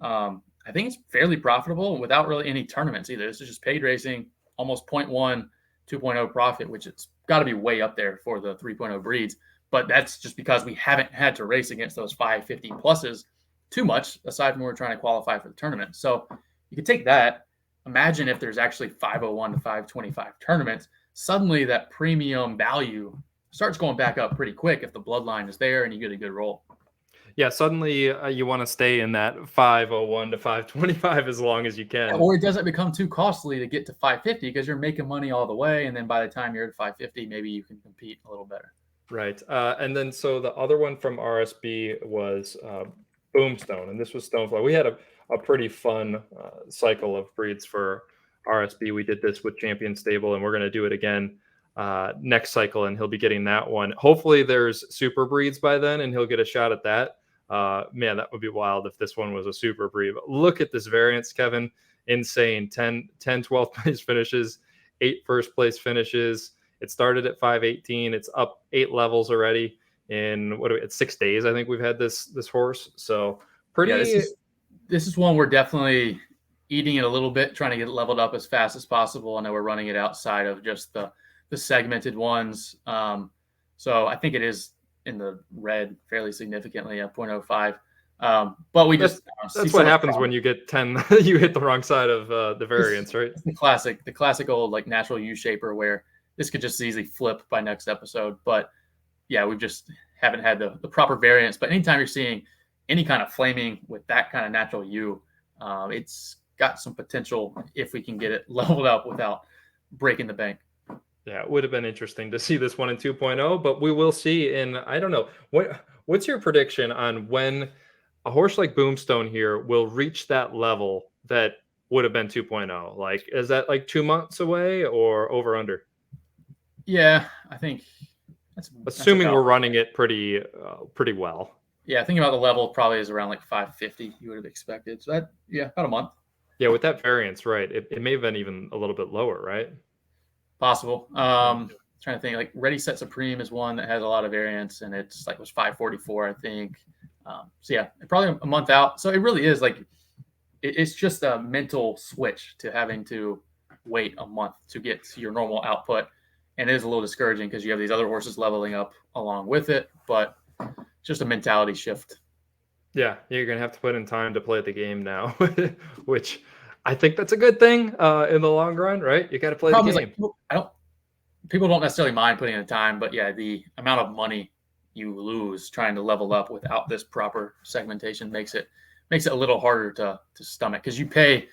I think it's fairly profitable without really any tournaments either. This is just paid racing, almost 0.1, 2.0 profit, which it's got to be way up there for the 3.0 breeds. But that's just because we haven't had to race against those 550 pluses too much, aside from when we're trying to qualify for the tournament. So you could take that. Imagine if there's actually 501 to 525 tournaments. Suddenly that premium value starts going back up pretty quick if the bloodline is there and you get a good roll. Yeah, suddenly you want to stay in that 501 to 525 as long as you can. Yeah, or it doesn't become too costly to get to 550 because you're making money all the way. And then by the time you're at 550, maybe you can compete a little better. Right. And then so the other one from RSB was Boomstone, and this was Stonefly. We had a pretty fun cycle of breeds for RSB. We did this with Champion Stable, and we're going to do it again next cycle, and he'll be getting that one. Hopefully there's super breeds by then, and he'll get a shot at that. Man, that would be wild if this one was a super breed. But look at this variance, Kevin. Insane. 10 12th place finishes, 8 first place finishes. It started at 518. It's up 8 levels already in it's 6 days. I think we've had this horse. So pretty. Yeah, this is one we're definitely eating it a little bit, trying to get it leveled up as fast as possible. I know we're running it outside of just the segmented ones. So I think it is in the red fairly significantly at 0.05. But we that's what happens when you get 10. You hit the wrong side of the variance, right? The classic old like natural U-shaper where this could just easily flip by next episode. But yeah, we just haven't had the proper variance. But anytime you're seeing any kind of flaming with that kind of natural U, it's got some potential if we can get it leveled up without breaking the bank. Yeah, it would have been interesting to see this one in 2.0, but we will see in, I don't know. What's your prediction on when a horse like Boomstone here will reach that level that would have been 2.0? Like, is that like 2 months away or over under? Yeah, I think assuming we're running it pretty well. Yeah, thinking about the level probably is around like 550 you would have expected. So that, yeah, about a month. Yeah, with that variance, right? It may have been even a little bit lower, right? Possible. Yeah. Trying to think, like Ready Set Supreme is one that has a lot of variance, and it's like was 544, I think. So yeah, probably a month out. So it really is like it's just a mental switch to having to wait a month to get to your normal output, and it is a little discouraging because you have these other horses leveling up along with it, but just a mentality shift. Yeah, you're gonna have to put in time to play the game now, which I think that's a good thing in the long run, right? You got to The play the problem is like game. people don't necessarily mind putting in the time, but yeah, the amount of money you lose trying to level up without this proper segmentation makes it a little harder to stomach because you pay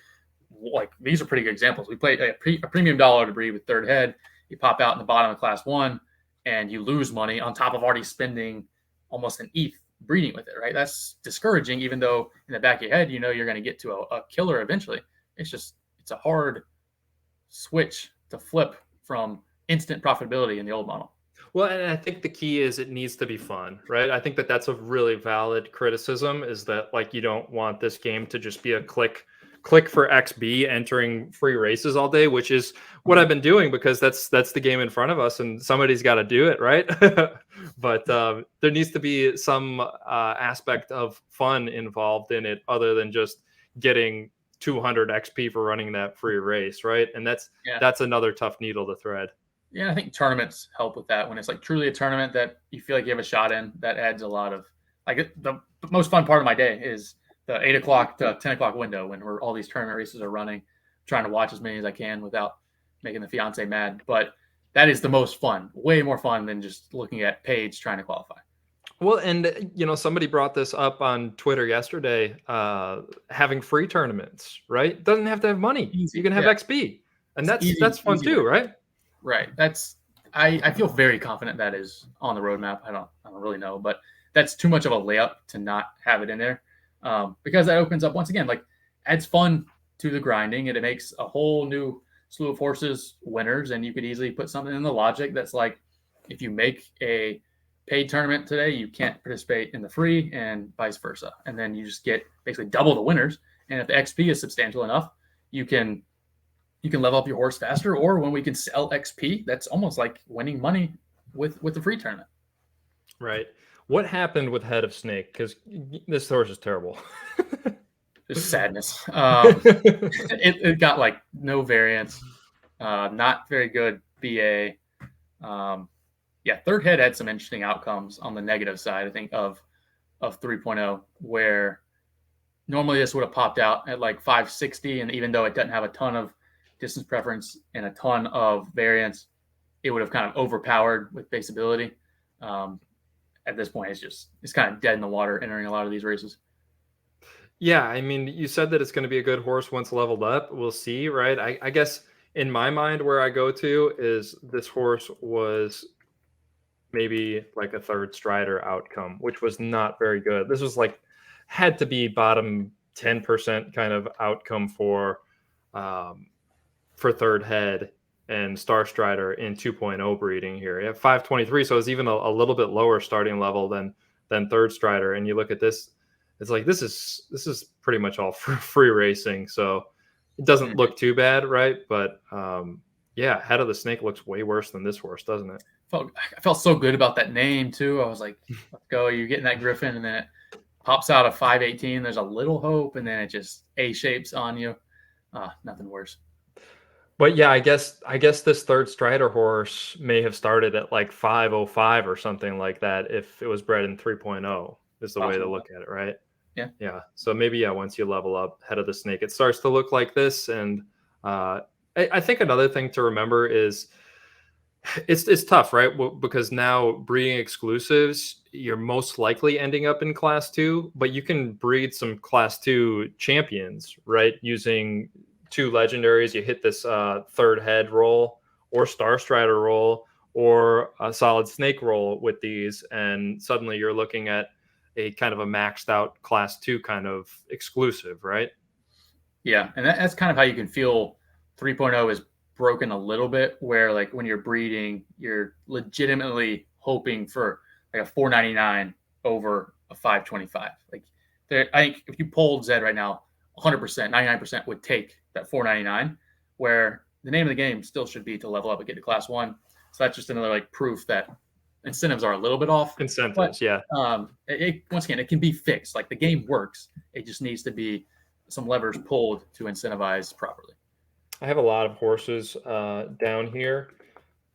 like these are pretty good examples. We pay a premium dollar to breed with third head. You pop out in the bottom of class one, and you lose money on top of already spending almost an ETH breeding with it. Right? That's discouraging. Even though in the back of your head, you know you're going to get to a killer eventually. It's a hard switch to flip from instant profitability in the old model. Well, and I think the key is it needs to be fun, right? I think that that's a really valid criticism is that like you don't want this game to just be a click for XB entering free races all day, which is what I've been doing because that's the game in front of us and somebody's got to do it, right? But there needs to be some aspect of fun involved in it other than just getting 200 XP for running that free race, right? And Yeah. that's another tough needle to thread. Yeah, I think tournaments help with that. When it's like truly a tournament that you feel like you have a shot in, that adds a lot of like the most fun part of my day is the 8 o'clock to 10 o'clock window when all these tournament races are running, trying to watch as many as I can without making the fiance mad. But that is the most fun, way more fun than just looking at Paige trying to qualify. Well, and somebody brought this up on Twitter yesterday. Having free tournaments, right? Doesn't have to have money. You Easy, can have yeah, XP, and it's that's fun easy way. too, right? Right. I feel very confident that is on the roadmap. I don't really know, but that's too much of a layup to not have it in there, because that opens up once again like adds fun to the grinding and it makes a whole new slew of horses winners. And you could easily put something in the logic that's like if you make a paid tournament today, you can't participate in the free and vice versa, and then you just get basically double the winners. And if the XP is substantial enough, you can you can level up your horse faster, or when we can sell XP, that's almost like winning money with the free tournament. Right. What happened with Head of Snake? Because this horse is terrible. Just sadness. It got like no variance, not very good BA. Yeah, third head had some interesting outcomes on the negative side, I think, of 3.0, where normally this would have popped out at like 560, and even though it doesn't have a ton of distance preference and a ton of variance, it would have kind of overpowered with base ability. At this point, it's kind of dead in the water entering a lot of these races. Yeah, I mean, you said that it's going to be a good horse once leveled up. We'll see, right? I guess in my mind, where I go to is this horse was maybe like a third strider outcome, which was not very good. This was like had to be bottom 10% kind of outcome for third head and Star Strider in 2.0 breeding here. You have 523, so it's even a little bit lower starting level than third Strider. And you look at this, it's like this is pretty much all free racing. So it doesn't look too bad, right? But yeah, Head of the Snake looks way worse than this horse, doesn't it? I felt so good about that name too. I was like, let's go. You're getting that Griffin, and then it pops out of 518. There's a little hope, and then it just A shapes on you. Nothing worse. But yeah, I guess this third Strider horse may have started at like 505 or something like that if it was bred in 3.0 is the way to Possible. look at it, right? Yeah. Yeah. So maybe yeah, once you level up Head of the Snake, it starts to look like this. And I think another thing to remember is it's tough, right? Because now breeding exclusives, you're most likely ending up in class two, but you can breed some class two champions, right? Using two legendaries, you hit this third head roll or Star Strider roll or a solid snake roll with these, and suddenly you're looking at a kind of a maxed out class two kind of exclusive, right? Yeah, and that's kind of how you can feel 3.0 is broken a little bit, where like when you're breeding, you're legitimately hoping for like a 499 over a 525. Like there, I think if you polled Zed right now, 100%, 99% would take that 499, where the name of the game still should be to level up and get to class 1. So that's just another like proof that incentives are a little bit off. But Incentives, yeah. once again, it can be fixed. Like the game works. It just needs to be some levers pulled to incentivize properly. I have a lot of horses down here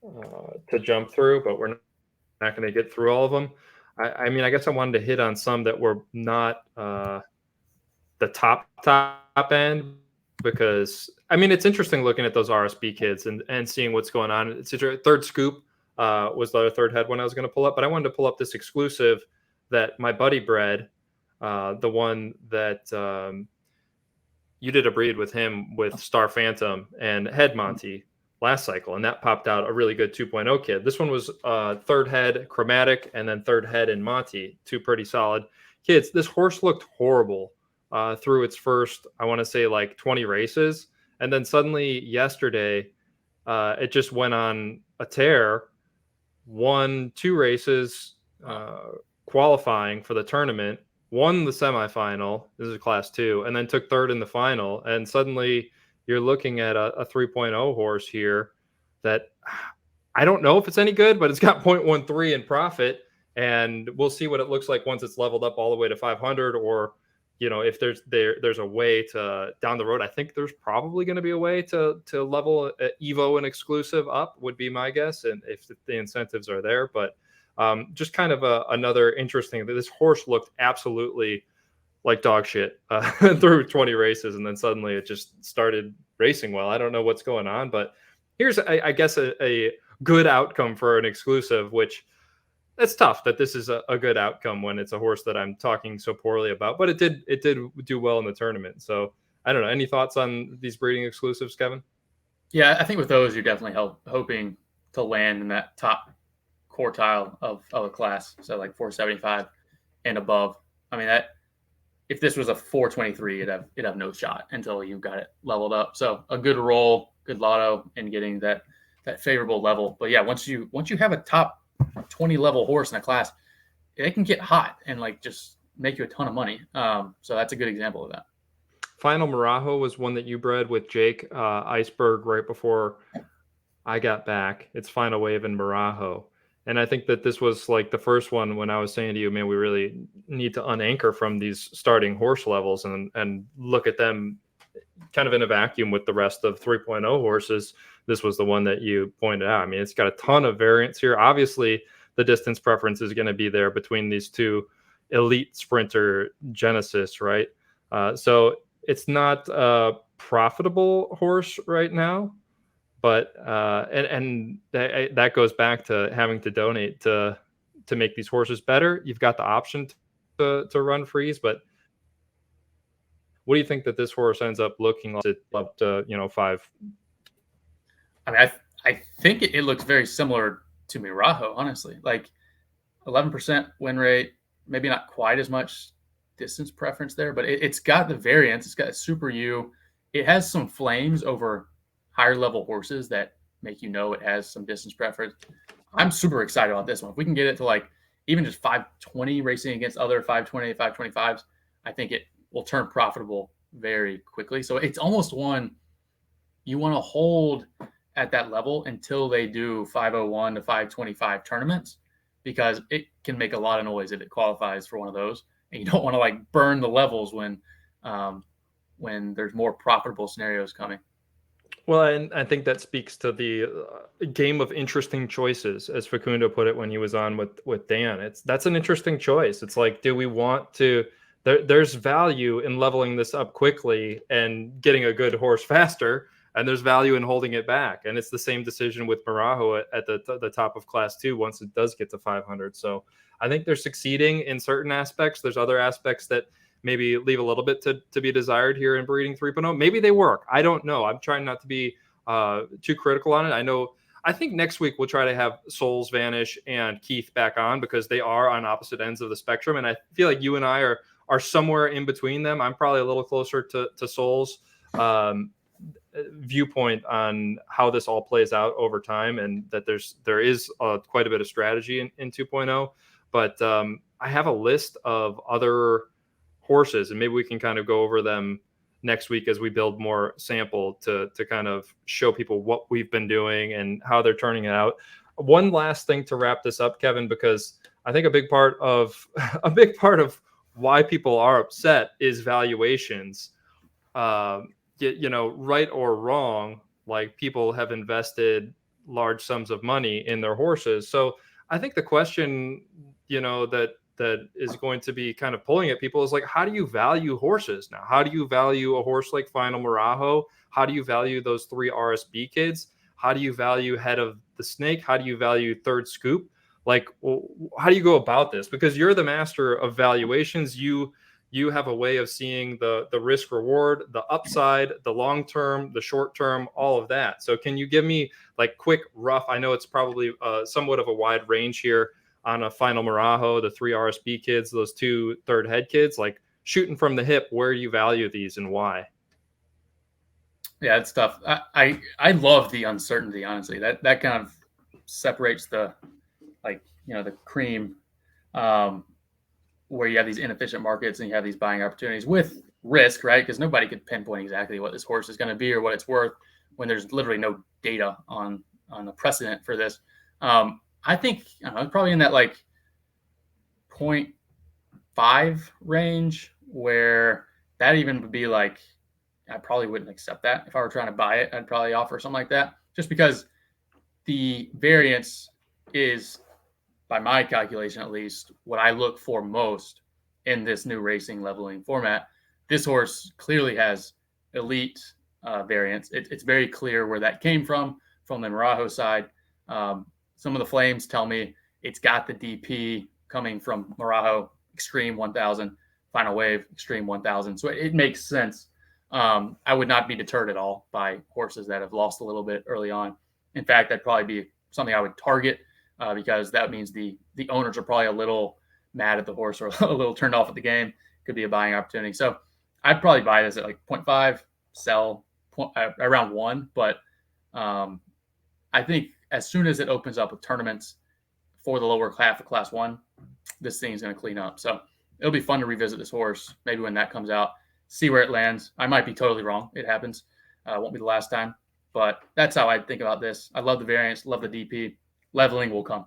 to jump through, but we're not going to get through all of them. I mean, I guess I wanted to hit on some that were not the top end, because I mean, it's interesting looking at those RSB kids and seeing what's going on. It's a third scoop was the other third head one I was going to pull up, but I wanted to pull up this exclusive that my buddy bred, the one that you did a breed with him with Star Phantom and Head Monty last cycle, and that popped out a really good 2.0 kid. This one was third head chromatic and then third head in Monty, two pretty solid kids. This horse looked horrible through its first, I want to say like 20 races. And then suddenly yesterday, it just went on a tear, won 2 races qualifying for the tournament, won the semifinal. This is class 2, and then took third in the final. And suddenly you're looking at a 3.0 horse here that I don't know if it's any good, but it's got 0.13 in profit. And we'll see what it looks like once it's leveled up all the way to 500, or, you know, if there's a way to down the road. I think there's probably going to be a way to level Evo and exclusive up, would be my guess, and if the incentives are there. But just kind of another interesting, this horse looked absolutely like dog shit through 20 races, and then suddenly it just started racing well. I don't know what's going on, but here's, I guess, a good outcome for an exclusive, which it's tough that this is a good outcome when it's a horse that I'm talking so poorly about, but it did do well in the tournament. So I don't know. Any thoughts on these breeding exclusives, Kevin? Yeah, I think with those, you're definitely hoping to land in that top quartile of a class. So like 475 and above. I mean, that if this was a 423, it'd have no shot until you got it leveled up. So a good roll, good lotto, and getting that favorable level. But yeah, once you have a top 20 level horse in a class, it can get hot and like just make you a ton of money. So that's a good example of that. Final Marajo was one that you bred with Jake Iceberg right before I got back. It's Final Wave and Marajo. And I think that this was like the first one when I was saying to you, man, we really need to unanchor from these starting horse levels and look at them kind of in a vacuum with the rest of 3.0 horses. This was the one that you pointed out. I mean, it's got a ton of variance here. Obviously, the distance preference is going to be there between these two elite sprinter Genesis, right? So it's not a profitable horse right now. But and that goes back to having to donate to make these horses better. You've got the option to run freeze, but what do you think that this horse ends up looking like up to 5? I mean, I think it looks very similar to Mirajo, honestly. Like 11% win rate, maybe not quite as much distance preference there, but it's got the variance. It's got a super U. It has some flames over higher level horses that make it has some distance preference. I'm super excited about this one. If we can get it to like even just 520 racing against other 520, 525s, I think it will turn profitable very quickly. So it's almost one you want to hold at that level until they do 501 to 525 tournaments, because it can make a lot of noise if it qualifies for one of those. And you don't want to like burn the levels when there's more profitable scenarios coming. Well, and I think that speaks to the game of interesting choices, as Facundo put it when he was on with Dan. That's an interesting choice. It's like, do we want to? There's value in leveling this up quickly and getting a good horse faster, and there's value in holding it back. And it's the same decision with Marajo at the top of class 2 once it does get to 500. So I think they're succeeding in certain aspects. There's other aspects that maybe leave a little bit to be desired here in breeding 3.0. Maybe they work. I don't know. I'm trying not to be too critical on it. I think next week we'll try to have Souls Vanish and Keith back on, because they are on opposite ends of the spectrum. And I feel like you and I are somewhere in between them. I'm probably a little closer to Souls viewpoint on how this all plays out over time, and that there is quite a bit of strategy in 2.0. But I have a list of other horses, and maybe we can kind of go over them next week as we build more sample to kind of show people what we've been doing and how they're turning it out. One last thing to wrap this up, Kevin, because I think a big part of a big part of why people are upset is valuations. Right or wrong, like people have invested large sums of money in their horses. So I think the question, that is going to be kind of pulling at people is like, how do you value horses now? How do you value a horse like Final Marajo? How do you value those 3 RSB kids? How do you value Head of the Snake? How do you value Third Scoop? Like, how do you go about this? Because you're the master of valuations. You have a way of seeing the risk reward, the upside, the long term, the short term, all of that. So can you give me like quick rough? I know it's probably somewhat of a wide range here on a Final Marajo, the 3 RSB kids, those 2 third head kids, like shooting from the hip, where you value these and why. Yeah, it's tough. I love the uncertainty, honestly. That kind of separates the the cream, where you have these inefficient markets and you have these buying opportunities with risk, right? Because nobody could pinpoint exactly what this horse is going to be or what it's worth when there's literally no data on the precedent for this. I think probably in that like 0.5 range, where that even would be like, I probably wouldn't accept that. If I were trying to buy it, I'd probably offer something like that, just because the variance is, by my calculation at least, what I look for most in this new racing leveling format. This horse clearly has elite variance. It's very clear where that came from the Marajo side. Some of the flames tell me it's got the DP coming from Marajo Extreme 1000, Final Wave Extreme 1000. So it makes sense. I would not be deterred at all by horses that have lost a little bit early on. In fact, that'd probably be something I would target, because that means the owners are probably a little mad at the horse or a little turned off at the game. Could be a buying opportunity. So I'd probably buy this at like 0.5, sell around 1. But I think as soon as it opens up with tournaments for the lower half of Class 1, this thing's going to clean up. So it'll be fun to revisit this horse maybe when that comes out, see where it lands. I might be totally wrong. It happens. Won't be the last time. But that's how I think about this. I love the variance, love the DP. Leveling will come.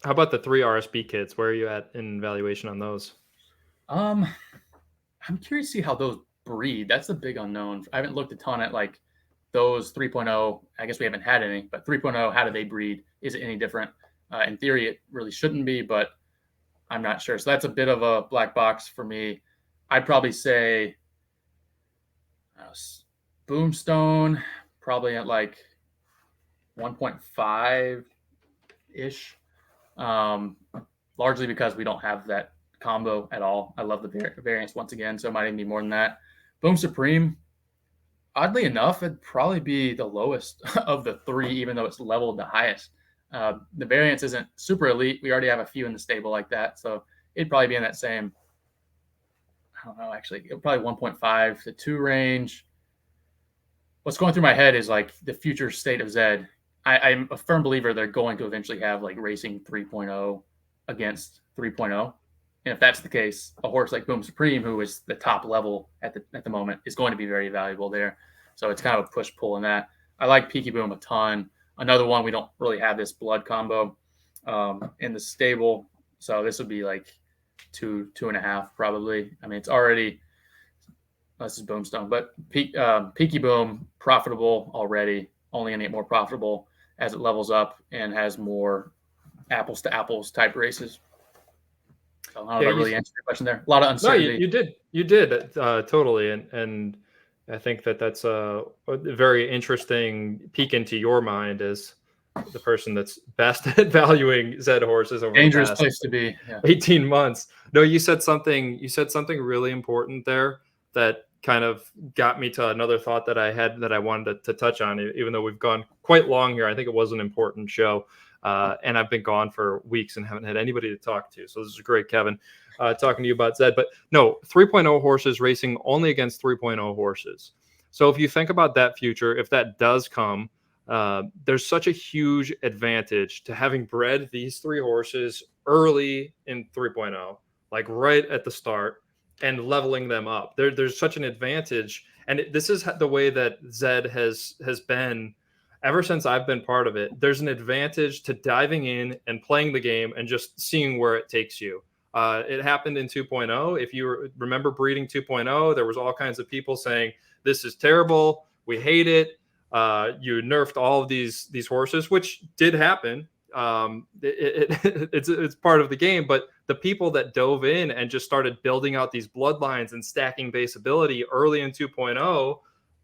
How about the 3 RSB kids? Where are you at in valuation on those? I'm curious to see how those breed. That's the big unknown. I haven't looked a ton at like those 3.0. I guess we haven't had any, but 3.0, how do they breed? Is it any different? In theory, it really shouldn't be, but I'm not sure. So that's a bit of a black box for me. I'd probably say Boomstone, probably at like 1.5 ish, largely because we don't have that combo at all. I love the variance once again, so it might even be more than that. Boom Supreme, oddly enough, it'd probably be the lowest of the 3, even though it's leveled the highest. The variance isn't super elite. We already have a few in the stable like that, so it'd probably be in that same, I don't know, actually, probably 1.5 to 2 range. What's going through my head is like the future state of Zed. I'm a firm believer they're going to eventually have like racing 3.0 against 3.0. And if that's the case, a horse like Boom Supreme, who is the top level at the moment, is going to be very valuable there. So it's kind of a push-pull in that. I like Peaky Boom a ton. Another one, we don't really have this blood combo in the stable. So this would be like 2.5 probably. I mean, it's already, this is Boomstone, but Peaky Boom, profitable already, only going to get more profitable as it levels up and has more apples to apples type races. So I don't know if I really answered your question there. A lot of uncertainty. No, you did totally, and I think that's a very interesting peek into your mind as the person that's best at valuing Zed horses over Dangerous the past place to be. Yeah. 18 months. No, you said something really important there that kind of got me to another thought that I had that I wanted to touch on, even though we've gone quite long here. I think it was an important show. And I've been gone for weeks and haven't had anybody to talk to. So this is great, Kevin, talking to you about Zed. But no, 3.0 horses racing only against 3.0 horses. So if you think about that future, if that does come, there's such a huge advantage to having bred these 3 horses early in 3.0, like right at the start, and leveling them up. There's such an advantage, and this is the way that Zed has been ever since I've been part of it. There's an advantage to diving in and playing the game and just seeing where it takes you. It happened in 2.0. If you remember Breeding 2.0, there was all kinds of people saying, this is terrible, we hate it. You nerfed all of these horses, which did happen. It's part of the game, but the people that dove in and just started building out these bloodlines and stacking base ability early in 2.0,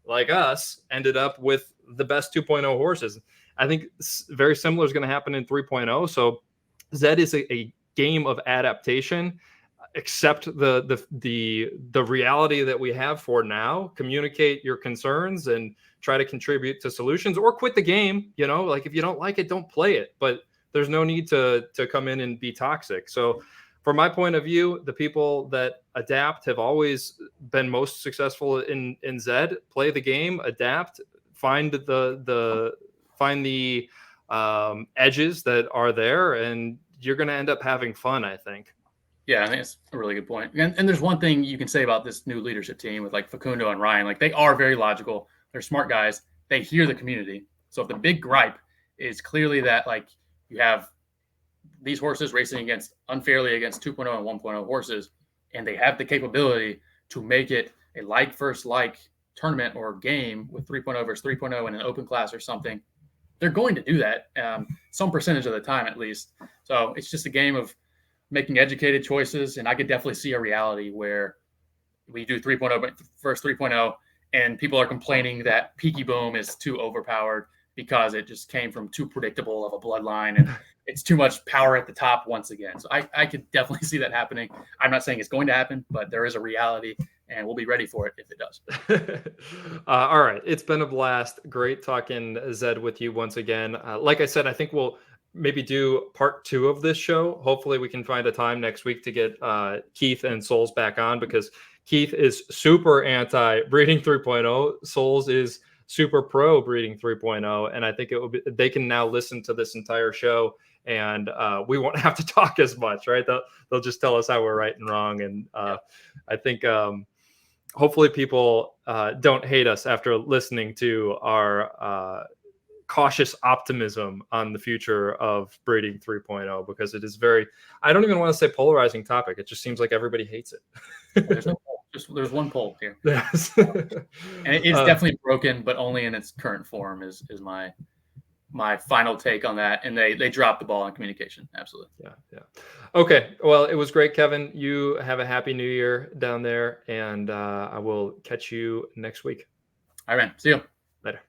like us, ended up with the best 2.0 horses. I think very similar is going to happen in 3.0. So Zed is a game of adaptation. Accept the reality that we have for now. Communicate your concerns and try to contribute to solutions, or quit the game. Like if you don't like it, don't play it. But there's no need to come in and be toxic. So from my point of view, the people that adapt have always been most successful in Zed. Play the game, adapt, find the edges that are there, and you're going to end up having fun, I think. Yeah, I think it's a really good point. And there's one thing you can say about this new leadership team with like Facundo and Ryan. Like, they are very logical. They're smart guys. They hear the community. So if the big gripe is clearly that like you have these horses racing unfairly against 2.0 and 1.0 horses, and they have the capability to make it a like versus like tournament or game with 3.0 versus 3.0 in an open class or something, they're going to do that some percentage of the time at least. So it's just a game of making educated choices. And I could definitely see a reality where we do 3.0 versus 3.0 and people are complaining that Peaky Boom is too overpowered because it just came from too predictable of a bloodline and it's too much power at the top once again. So I could definitely see that happening. I'm not saying it's going to happen, but there is a reality and we'll be ready for it if it does. All right. It's been a blast. Great talking Zed with you once again. Like I said, I think we'll maybe do part 2 of this show. Hopefully we can find a time next week to get Keith and Souls back on, because Keith is super anti Breeding 3.0. Souls is super pro Breeding 3.0. And I think they can now listen to this entire show and we won't have to talk as much, right? They'll just tell us how we're right and wrong. And I think hopefully people don't hate us after listening to our cautious optimism on the future of Breeding 3.0, because it is I don't even want to say polarizing topic. It just seems like everybody hates it. There's no poll. There's one poll here. Yes. And it's definitely broken, but only in its current form is my final take on that. And they dropped the ball on communication. Absolutely. Yeah. Okay. Well, it was great, Kevin. You have a happy new year down there, and I will catch you next week. All right, man. See you. Later.